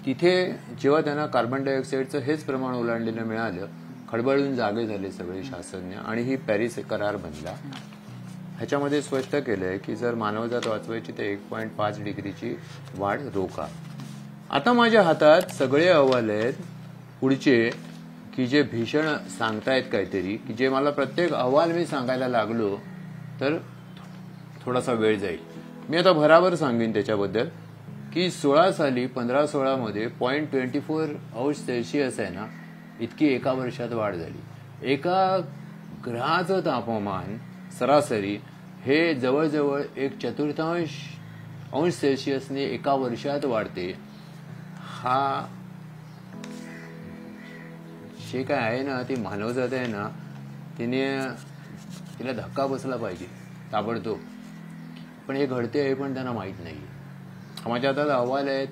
S1: तिथे जेव्हा त्यांना कार्बन डायऑक्साईडचं हेच प्रमाण ओलांडलेलं मिळालं, खडबडून जागे झाले सगळे शास्त्रज्ञ आणि ही पॅरिस करार बनला. ह्याच्यामध्ये स्पष्ट केलंय की जर मानवजात वाचवायची तर 1.5 डिग्रीची वाढ रोका. आता माझ्या हातात सगळे अहवाल आहेत पुढचे की जे भीषण सांगतायत काहीतरी, की जे मला प्रत्येक अहवाल मी सांगायला लागलो तर थोडासा वेळ जाईल. मी आता भराभर सांगेन त्याच्याबद्दल की 16 साली 15-16 मध्ये 0.24°C आहे ना, इतकी एका वर्षात वाढ झाली. एका ग्रहाचं तापमान सरासरी हे जवळजवळ 1/4 एका वर्षात वाढते. हा जे काय आहे ना, ती मानवजात आहे ना, तिला धक्का बसला पाहिजे ताबडतोब. पण हे घडते आहे पण त्यांना माहीत नाही. माझ्या हातात अहवाल आहेत,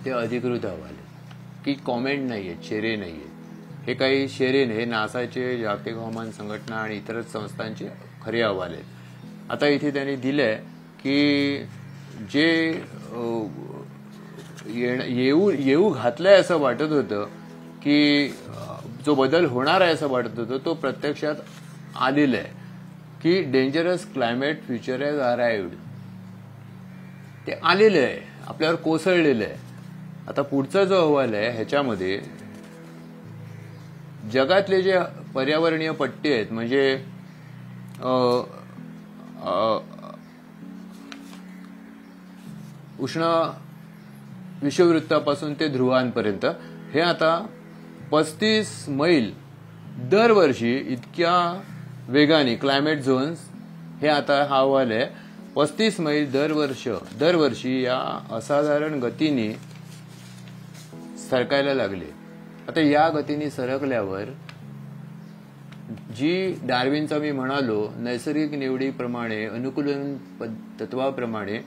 S1: ते अधिकृत अहवाल आहेत की कॉमेंट नाही आहेत, शेरे नाही आहेत. हे काही शेरे नाही, हे नासाचे, जागतिक हवामान संघटना आणि इतर संस्थांचे खरे अहवाल आहेत. आता इथे त्यांनी दिलंय की जे येऊ घातलंय असं वाटत होतं, की जो बदल होणार आहे असं वाटत होतं, तो प्रत्यक्षात आलेला आहे. की dangerous climate future has arrived. ते आलेलं आहे, आपल्यावर कोसळलेलं आहे. आता पुढचा जो अहवाल आहे ह्याच्यामध्ये जगातले जे पर्यावरणीय पट्टे आहेत, म्हणजे उष्ण विषुववृत्तापासून ते ध्रुवांपर्यंत हे आता 35 मैल दरवर्षी इतक्या वेगाने क्लायमेट झोन्स, हे आता हा अहवाल आहे, 35 मैल दरवर्षी या असाधारण गतीने सरकायला लागले. आता या गतीने सरकल्यावर जी डार्विनचा मी म्हणालो नैसर्गिक निवडीप्रमाणे, अनुकूलन तत्वाप्रमाणे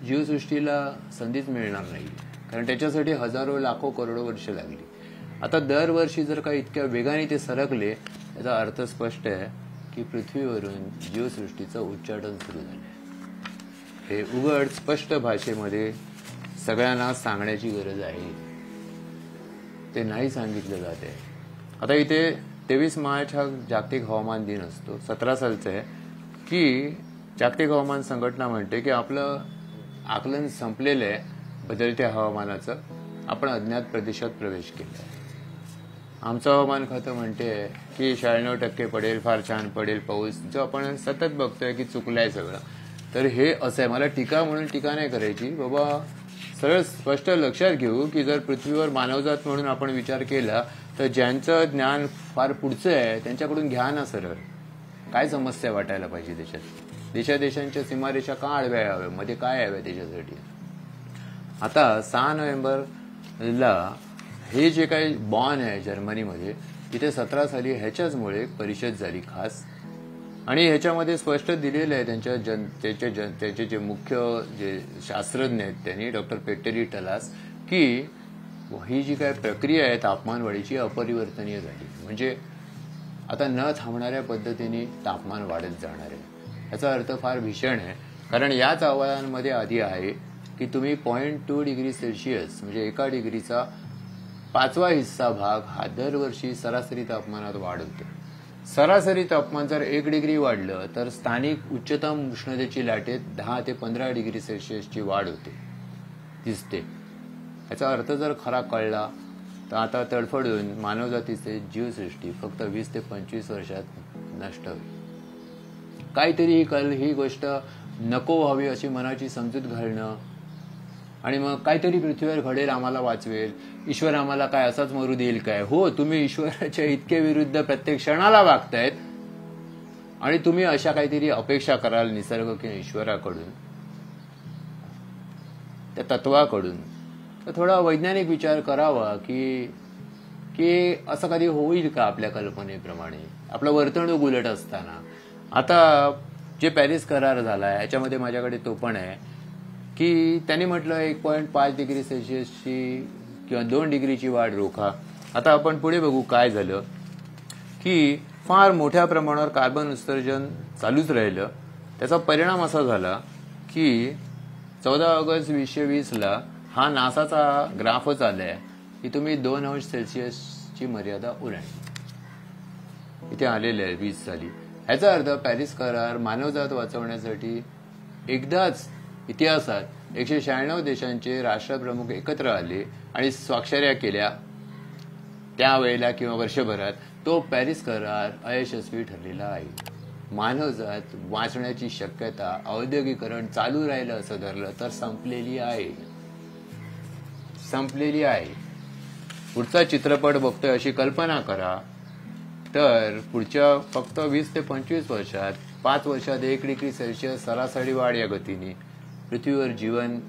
S1: जीवसृष्टीला संधीच मिळणार नाही, कारण त्याच्यासाठी हजारो लाखो करोडो वर्ष लागली. आता दरवर्षी जर का इतक्या वेगाने ते सरकले, याचा अर्थ स्पष्ट आहे की पृथ्वीवरून जीवसृष्टीचं उच्चाटन सुरू झालं. हे उघड स्पष्ट भाषेमध्ये सगळ्यांना सांगण्याची गरज आहे. ते नाही सांगितलं जात आहे. आता इथे 23 मार्च हा जागतिक हवामान दिन असतो. 17 सालचा आहे की जागतिक हवामान संघटना म्हणते की आपलं आकलन संपलेलं आहे बदलत्या हवामानाचं. आपण अज्ञात प्रदेशात प्रवेश केला आहे. आमचं हवामान खातं म्हणते की 96% पडेल, फार छान पडेल पाऊस, जो आपण सतत बघतोय की चुकलाय सगळं. तर हे असं आहे. मला टीका म्हणून टीका नाही करायची बाबा. सरळ स्पष्ट लक्षात घेऊ की जर पृथ्वीवर मानवजात म्हणून आपण विचार केला तर ज्यांचं ज्ञान फार पुढचं आहे त्यांच्याकडून घ्या ना सरळ. काय समस्या वाटायला पाहिजे त्याच्यात? देशादेशांच्या सीमारेषा का आडव्या याव्या, मध्ये काय याव्या त्याच्यासाठी? आता 6 नोव्हेंबरला हे जे काही बॉन आहे जर्मनीमध्ये, तिथे 17 साली ह्याच्याचमुळे परिषद झाली खास. आणि ह्याच्यामध्ये स्पष्ट दिलेलं आहे त्याचे जे मुख्य जे शास्त्रज्ञ आहेत त्यांनी, डॉक्टर पेटरी टलास, की ही जी काय प्रक्रिया आहे तापमान वाढीची अपरिवर्तनीय झाली. म्हणजे आता न थांबणाऱ्या पद्धतीने तापमान वाढत जाणार आहे. याचा अर्थ फार भीषण आहे. कारण याच अहवालांमध्ये आधी आहे की तुम्ही 0.2°C म्हणजे 1 डिग्रीचा 5वा हिस्सा भाग हा दरवर्षी सरासरी तापमानात वाढवतो. सरासरी तापमान जर 1 डिग्री वाढलं तर स्थानिक उच्चतम उष्णतेची लाटेत 10 ते 15°C वाढ होते, दिसते. याचा अर्थ जर खरा कळला तर आता तडफडून मानवजातीचे जीवसृष्टी फक्त 20 ते 25 वर्षात नष्ट होईल. काहीतरी ही गोष्ट नको व्हावी अशी मनाची समजूत घालणं आणि मग काहीतरी पृथ्वीवर घडेल, आम्हाला वाचवेल, ईश्वर आम्हाला काय असाच मरू देईल काय? हो, तुम्ही ईश्वराच्या इतके विरुद्ध प्रत्येक क्षणाला वागतायत आणि तुम्ही अशा काहीतरी अपेक्षा कराल निसर्ग किंवा ईश्वराकडून, त्या तत्वाकडून. तर थोडा वैज्ञानिक विचार करावा की असं कधी होईल का आपल्या कल्पनेप्रमाणे, आपलं वर्तणूक उलट असताना. आता जे पॅरिस करार झाला आहे याच्यामध्ये माझ्याकडे तो पण आहे की त्यांनी म्हटलं 1.5°C किंवा 2 डिग्रीची वाढ रोखा. आता आपण पुढे बघू काय झालं की फार मोठ्या प्रमाणावर कार्बन उत्सर्जन चालूच राहिलं. त्याचा परिणाम असा झाला की 14 ऑगस्ट 2020ला हा नासाचा ग्राफच आलाय की तुम्ही 2°C मर्यादा ओलांडली. इथे आलेले आहे 20 साली. ह्याचा अर्थ पॅरिस करार मानवजात वाचवण्यासाठी एकदाच इतिहासात 196 देशांचे राष्ट्रप्रमुख एकत्र आले आणि स्वाक्षऱ्या केल्या त्यावेळेला किंवा वर्षभरात तो पॅरिस करार अयशस्वी ठरलेला आहे. मानवजात वाचण्याची शक्यता औद्योगिकरण चालू राहिलं असं धरलं तर संपलेली आहे. पुढचा चित्रपट बघतोय अशी कल्पना करा तर पुढच्या फक्त 20 ते 25 वर्षात 5 वर्षात 1°C सरासरी वाढ या गतीने पृथ्वीवर जीवन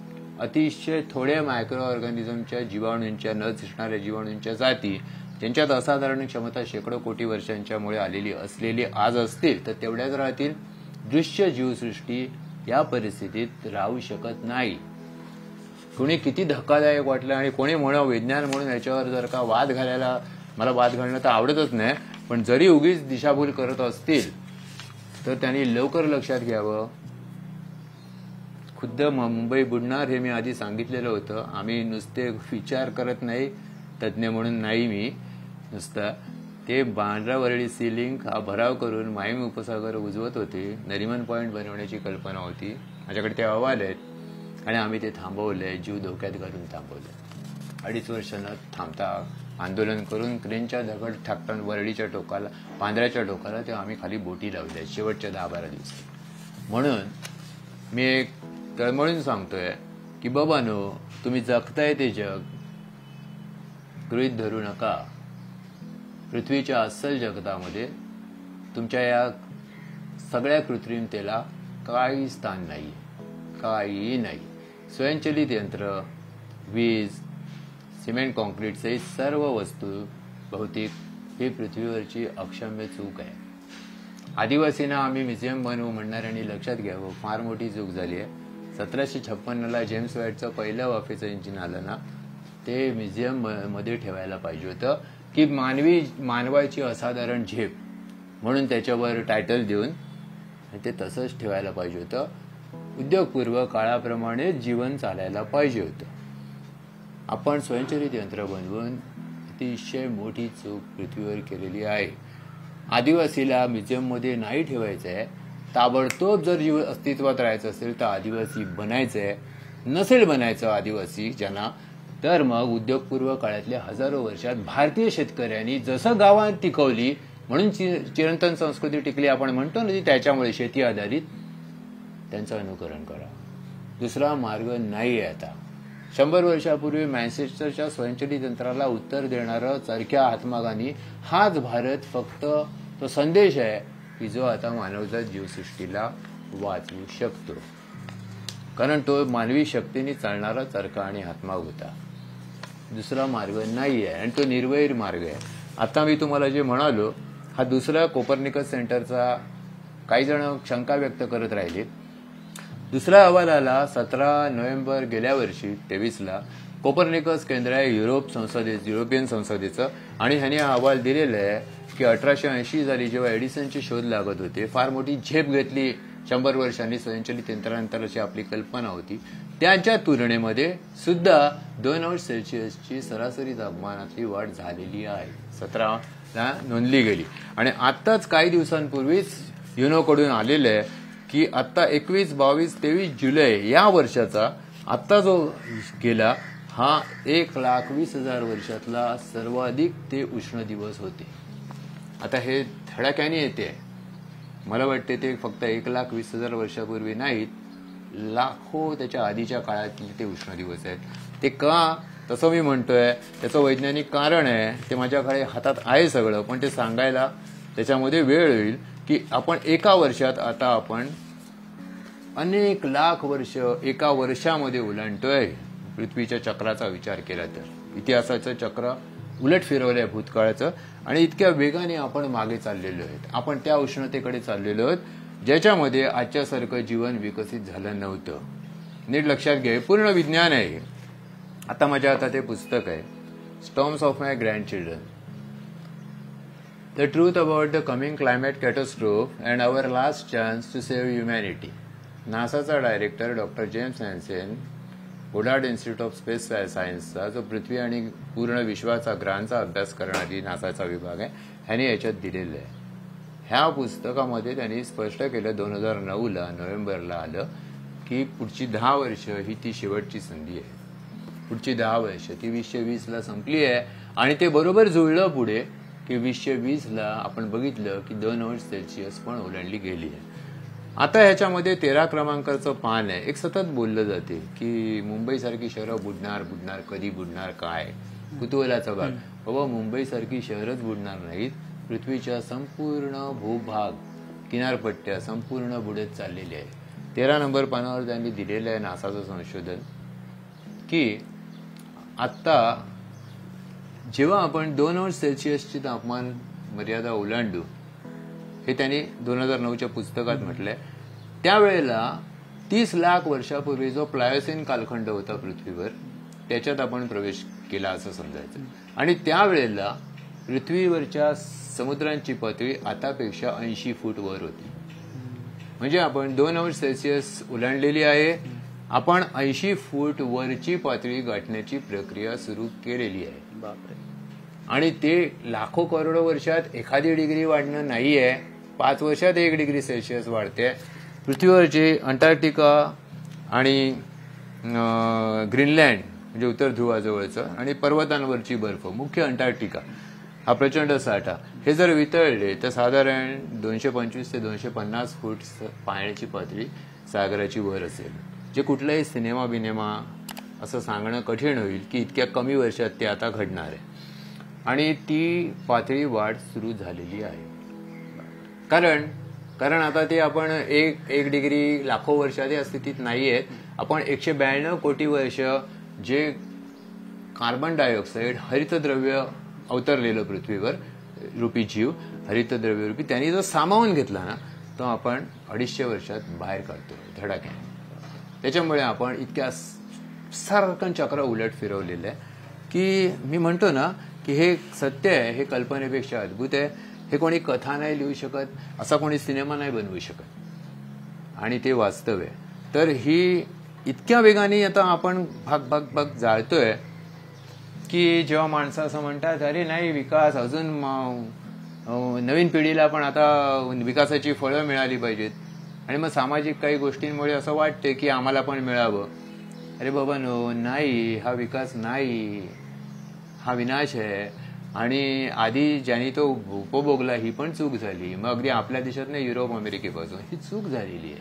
S1: अतिशय थोड्या मायक्रो ऑर्गॅनिझमच्या जीवाणूंच्या न दिसणाऱ्या जीवाणूंच्या जाती ज्यांच्यात असाधारण क्षमता शेकडो कोटी वर्षांच्यामुळे आलेली असलेली आज असतील तर तेवढ्याच राहतील. दृश्य जीवसृष्टी या परिस्थितीत राहू शकत नाही. कोणी किती धक्कादायक वाटलं आणि कोणी म्हणावं विज्ञान म्हणून याच्यावर जर का वाद घालायला मला वाद घालणं तर आवडतच नाही, पण जरी उगीच दिशाभूल करत असतील तर त्यांनी लवकर लक्षात घ्यावं. खुद्द मुंबई बुडणार हे मी आधी सांगितलेलं होतं. आम्ही नुसते विचार करत नाही, तज्ज्ञ म्हणून नाही मी नुसता. ते बांद्रावरळी सिलिंग हा भराव करून माहीम उपसागर उजवत होते. नरिमन पॉइंट बनवण्याची कल्पना होती. माझ्याकडे ते अहवाल आहेत आणि आम्ही ते थांबवले, जीव धोक्यात घालून थांबवले. 2.5 वर्ष न थांबता आंदोलन करून क्रेनच्या दगड ठाकटान वरळीच्या टोकाला पांढऱ्याच्या टोकाला तेव्हा आम्ही खाली बोटी लावल्या शेवटच्या 10-12 दिवस. म्हणून मी एक तळमळून सांगतोय की बाबांनो, तुम्ही जगताय ते जग गृहीत धरू नका. पृथ्वीच्या अस्सल जगतामध्ये तुमच्या या सगळ्या कृत्रिमतेला काही स्थान नाही, काही नाही. स्वयंचलित यंत्र, वीज, सिमेंट कॉन्क्रीट सहित सर्व वस्तू भौतिक ही पृथ्वीवरची अक्षम्य चूक आहे. आदिवासींना आम्ही म्युझियम बनवू म्हणणाऱ्यांनी लक्षात घ्यावं, फार मोठी चूक झाली आहे. 1756 जेम्स वाईटचं पहिलं वाफेचं इंजिन आलं ना, ते म्युझियम मध्ये ठेवायला पाहिजे होतं की मानवाची असाधारण झेप म्हणून त्याच्यावर टायटल देऊन ते तसंच ठेवायला पाहिजे होतं. उद्योगपूर्व काळाप्रमाणे जीवन चालायला पाहिजे होतं. आपण स्वयंचलित यंत्र बनवून अतिशय मोठी चूक पृथ्वीवर केलेली आहे. आदिवासीला म्युझियममध्ये नाही ठेवायचं आहे. ताबडतोब जर जीव अस्तित्वात राहायचं असेल तर आदिवासी बनायचं आहे. नसेल बनायचं आदिवासी ज्यांना, तर मग उद्योगपूर्व काळातल्या हजारो वर्षात भारतीय शेतकऱ्यांनी जसं गावात टिकवली म्हणून चिरंतन संस्कृती टिकली आपण म्हणतो ना, त्याच्यामुळे शेती आधारित त्यांचं अनुकरण करा. दुसरा मार्ग नाही आहे. आता 100 वर्षापूर्वी मॅन्चेस्टरच्या स्वयंचलित यंत्राला उत्तर देणारं चरख्या हातमागानी हाच भारत फक्त तो संदेश आहे की जो आता मानवजात जीवसृष्टीला वाचवू शकतो, कारण तो मानवी शक्तीने चालणारा चरखा आणि हातमाग होता. दुसरा मार्ग नाही आहे आणि तो निर्वैर मार्ग आहे. आता मी तुम्हाला जे म्हणालो हा दुसरा कोपर्निकस सेंटरचा काही जण शंका व्यक्त करत राहिले. दुसरा अहवाल आला 17 नोव्हेंबर गेल्या वर्षी 23ला. कोपर्निकस केंद्र आहे युरोपियन संसदेचं आणि ह्याने हा अहवाल दिलेला आहे की 1880 साली जेव्हा एडिसनचे शोध लागत होते, फार मोठी झेप घेतली 100 वर्षांनी स्वयंचलित यंत्रानंतरची आपली कल्पना होती. त्यांच्या तुलनेमध्ये सुद्धा 2°C सरासरी तापमानातली वाढ झालेली आहे. 17ला नोंदली गेली. आणि आत्ताच काही दिवसांपूर्वीच युनोकडून आलेलं आहे की आता 21, 22, 23 जुलै या वर्षाचा आत्ता जो गेला हा 1,20,000 वर्षातला सर्वाधिक ते उष्ण दिवस होते. आता हे धडाक्याने येते. मला वाटते ते फक्त 1,20,000 वर्षापूर्वी नाहीत, लाखो त्याच्या आधीच्या काळातले ते उष्ण दिवस आहेत. ते का तसं मी म्हणतोय त्याचं वैज्ञानिक कारण आहे. ते माझ्याकडे हातात आहे सगळं, पण ते सांगायला त्याच्यामध्ये वेळ होईल की आपण एका वर्षात आता आपण अनेक लाख वर्ष एका वर्षामध्ये ओलांडतोय. पृथ्वीच्या चक्राचा विचार केला तर इतिहासाचं चक्र उलट फिरवलंय भूतकाळाचं आणि इतक्या वेगाने आपण मागे चाललेलो आहोत. आपण त्या उष्णतेकडे चाललेलो आहोत ज्याच्यामध्ये आजच्यासारखं जीवन विकसित झालं नव्हतं. नीट लक्षात घ्या, पूर्ण विज्ञान आहे. आता माझ्या हातात हे पुस्तक आहे, storms of my grandchildren, the truth about the coming climate catastrophe and our last chance to save humanity. नासाचा director doctor James Hansen Goddard Institute of space सायन्सचा जो पृथ्वी आणि पूर्ण विश्वाचा ग्रहांचा अभ्यास करणारी नासाचा विभाग आहे ह्याने याच्यात दिलेलं आहे. ह्या पुस्तकामध्ये त्यांनी स्पष्ट केलं 2009ला नोव्हेंबरला आलं की पुढची 10 वर्ष ही ती शेवटची संधी आहे. पुढची 10 वर्ष ती 2020ला संपली आहे आणि ते बरोबर जुळलं पुढे की 2020ला आपण बघितलं की 2 अंश सेल्सिअस पण ओलांडली गेली आहे. आता ह्याच्यामध्ये 13 क्रमांकाचं पान आहे. एक सतत बोललं जाते की मुंबईसारखी शहरं बुडणार, कधी बुडणार, काय कुतूहलाचा भाग. बाबा, मुंबईसारखी शहरच बुडणार नाहीत, पृथ्वीच्या संपूर्ण भूभाग किनारपट्ट्या संपूर्ण बुडत चाललेली आहे. 13 नंबर पानावर त्यांनी दिलेलं आहे नासाचं संशोधन की आत्ता जेव्हा आपण 2 अंश सेल्सिअसची तापमान मर्यादा ओलांडू, हे त्यांनी 2009च्या पुस्तकात म्हटलंय. त्यावेळेला 30 लाख वर्षापूर्वी जो प्लायोसिन कालखंड होता पृथ्वीवर, त्याच्यात आपण प्रवेश केला असं समजायचं. आणि त्यावेळेला पृथ्वीवरच्या समुद्रांची पातळी आतापेक्षा 80 फूट वर होती. म्हणजे आपण 2 अंश सेल्सिअस ओलांडलेली आहे. आपण 80 फूट वरची पातळी गाठण्याची प्रक्रिया सुरू केलेली आहे.
S2: बापरे.
S1: आणि ते लाखो करोडो वर्षात एखादी डिग्री वाढणं नाहीये. 5 वर्षात 1 डिग्री सेल्सिअस वाढते. पृथ्वीवरचे अंटार्क्टिका आणि ग्रीनलँड म्हणजे उत्तर ध्रुवाजवळचं आणि पर्वतांवरची बर्फ, मुख्य अंटार्क्टिका हा प्रचंड साठा, हे जर वितळले तर साधारण 225 ते 250 फूट पाण्याची पातळी सागराची वर असेल. जे कुठलाही सिनेमा असं सांगणं कठीण होईल की इतक्या कमी वर्षात ते आता घडणार आहे. आणि ती पातळी वाढ सुरू झालेली आहे. कारण आता ते आपण एक डिग्री लाखो वर्षात या स्थितीत नाहीयेत. आपण 192 कोटी वर्ष जे कार्बन डायऑक्साईड हरितद्रव्य अवतरलेलं पृथ्वीवर रूपी जीव, हरितद्रव्य रूपी, त्यांनी जो सामावून घेतला ना, तो आपण 250 वर्षात बाहेर काढतो धडाक्याने. त्याच्यामुळे आपण इतक्या सारखं चक्र उलट फिरवलेलं आहे की मी म्हणतो ना की हे सत्य आहे, हे कल्पनेपेक्षा अद्भुत आहे. हे कोणी कथा नाही लिहू शकत, असा कोणी सिनेमा नाही बनवू शकत, आणि ते वास्तव आहे. तर ही इतक्या वेगाने आता आपण भाग जाळतोय की जेव्हा माणसं असं म्हणतात, अरे नाही विकास अजून नवीन पिढीला पण आता विकासाची फळं मिळाली पाहिजेत, आणि मग सामाजिक काही गोष्टींमुळे असं वाटते की आम्हाला पण मिळावं. अरे बाबा नो, नाही, हा विकास नाही, हा विनाश आहे. आणि आधी ज्यांनी तो उपभोगला ही पण चूक झाली. मग अगदी आपल्या देशात नाही, युरोप अमेरिकेपासून ही चूक झालेली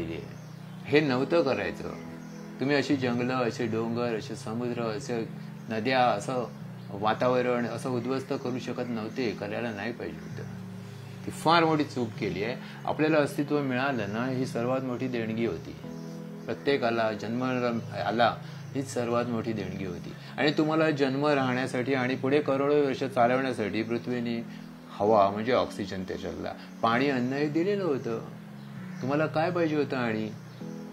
S1: आहे. हे नव्हतं करायचं. तुम्ही अशी जंगलं, असे डोंगर, असे समुद्र, असे नद्या, असं वातावरण असं उद्ध्वस्त करू शकत नव्हते, करायला नाही पाहिजे होतं. ती फार मोठी चूक केली आहे. आपल्याला अस्तित्व मिळालं ना, ही सर्वात मोठी देणगी होती. प्रत्येकाला जन्म आला हीच सर्वात मोठी देणगी होती. आणि तुम्हाला जन्म राहण्यासाठी आणि पुढे करोडो वर्ष चालवण्यासाठी पृथ्वीने हवा म्हणजे ऑक्सिजन, त्याच्यातला पाणी, अन्न हे दिलेलं होतं. तुम्हाला काय पाहिजे होतं? आणि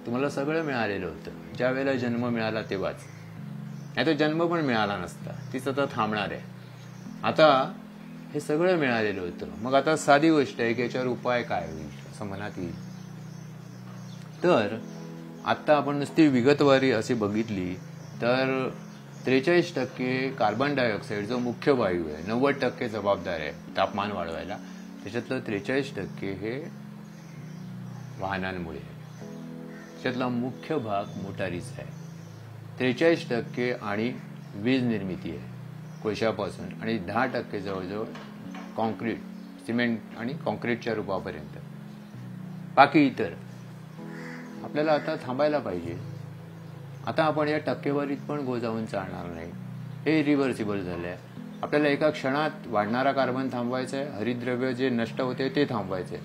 S1: तुम्हाला सगळं मिळालेलं होतं ज्या वेळेला जन्म मिळाला तेव्हाच. नाही तर जन्म पण मिळाला नसता, तीच आता थांबणार आहे. आता हे सगळं मिळालेलं होतं. मग आता साधी गोष्ट आहे की याच्यावर उपाय काय होईल असं मनात येईल. तर आता आपण नुसती विगतवारी अशी बघितली तर 43% कार्बन डायऑक्साईड जो मुख्य वायू आहे, 90% जबाबदार आहे तापमान वाढवायला, त्याच्यातलं 43% हे वाहनांमुळे. त्याच्यातला मुख्य भाग मोटारीचा आहे. 43% आणि वीज निर्मिती आहे कोळशापासून, आणि 10% जवळजवळ कॉन्क्रीट, सिमेंट आणि कॉन्क्रीटच्या रूपापर्यंत. बाकी इतर आपल्याला आता थांबायला पाहिजे. आता आपण या टक्केवारीत पण गोजावून चालणार नाही. हे रिव्हर्सिबल झालंय. आपल्याला एका क्षणात वाढणारा कार्बन थांबवायचा आहे, हरितद्रव्य जे नष्ट होते ते थांबवायचे.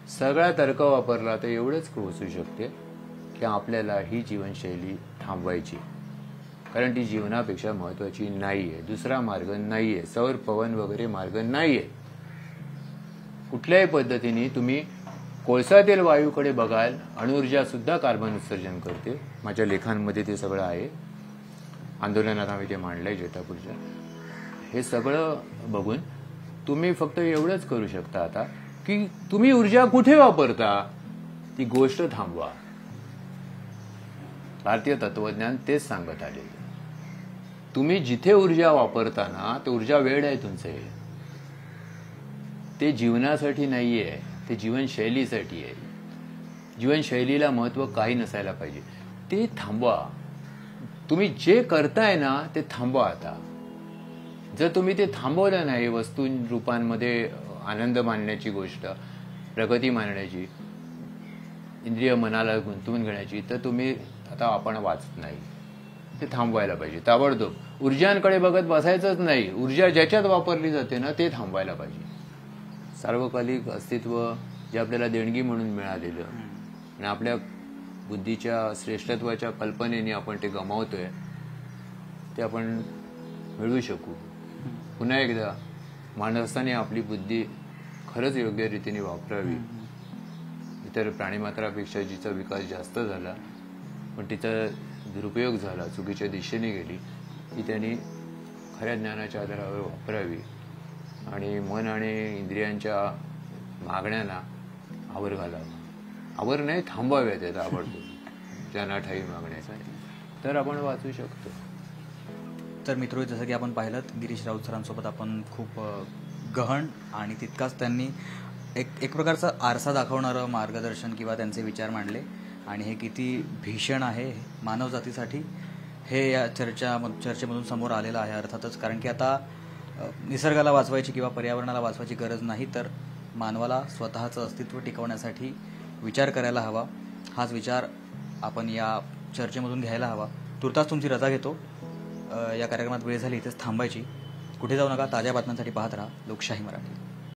S1: सगळा तर्क वापरला तर एवढंच पोहोचू शकते की आपल्याला ही जीवनशैली थांबवायची, कारण ती जीवनापेक्षा महत्वाची नाहीये. दुसरा मार्ग नाहीये, सौर पवन वगैरे मार्ग नाहीये. कुठल्याही पद्धतीने तुम्ही कोळसा तेल वायूकडे बघाल, अणुऊर्जा सुद्धा कार्बन उत्सर्जन करते. माझ्या लेखांमध्ये ते सगळं आहे. आंदोलनात आम्ही ते मांडलंय जेतापूरच्या. हे सगळं बघून तुम्ही फक्त एवढंच करू शकता आता की तुम्ही ऊर्जा कुठे वापरता ती गोष्ट थांबवा. भारतीय तत्वज्ञान तेच सांगत आलेलं. तुम्ही जिथे ऊर्जा वापरताना ते ऊर्जा वेळ आहे तुमचे, ते जीवनासाठी नाहीये, ते जीवनशैलीसाठी आहे. जीवनशैलीला महत्व काही नसायला पाहिजे. ते थांबवा. तुम्ही जे करताय ना ते थांबवा आता. जर तुम्ही ते थांबवलं नाही, वस्तू रूपांमध्ये आनंद मानण्याची गोष्ट, प्रगती मानण्याची, इंद्रिय मनाला गुंतवून घेण्याची, तर तुम्ही आता आपण वाचत नाही. ते थांबवायला पाहिजे ताबडतोब. ऊर्जांकडे बघत बसायचंच नाही. ऊर्जा ज्याच्यात वापरली जाते ना ते थांबवायला पाहिजे. सार्वकालिक अस्तित्व जे आपल्याला देणगी म्हणून मिळालेलं आणि आपल्या बुद्धीच्या श्रेष्ठत्वाच्या कल्पनेने आपण ते गमावतोय, ते आपण मिळवू शकू. पुन्हा एकदा माणसाने आपली बुद्धी खरंच योग्य रीतीने वापरावी. इतर प्राणीमात्रापेक्षा जिचा विकास जास्त झाला पण तिचा दुरुपयोग झाला, चुकीच्या दिशेने गेली, ती त्यांनी खऱ्या ज्ञानाच्या आधारावर वापरावी आणि मन आणि इंद्रियांच्या मागण्यांना आवर घालावा. आवर नाही, थांबवाव्यात येतात आवडतो जनाठाई मागण्यासाठी, तर आपण वाचू शकतो.
S2: तर मित्र, जसं की आपण पाहिलं, गिरीश राऊत सरांसोबत आपण खूप गहन आणि तितकाच त्यांनी एक प्रकारचा आरसा दाखवणारं मार्गदर्शन किंवा त्यांचे विचार मांडले. आणि हे किती भीषण आहे मानवजातीसाठी हे या चर्चेमधून समोर आलेलं आहे अर्थातच. कारण की आता निसर्गाला वाचवायची किंवा पर्यावरणाला वाचवायची गरज नाही, तर मानवाला स्वतःचं अस्तित्व टिकवण्यासाठी विचार करायला हवा. हाच विचार आपण या चर्चेमधून घ्यायला हवा. तुर्तास तुमची रजा घेतो. या कार्यक्रमात वेळ झाली इथेच थांबायची. कुठे जाऊ नका. ताज्या बातम्यांसाठी पाहत राहा लोकशाही मराठी.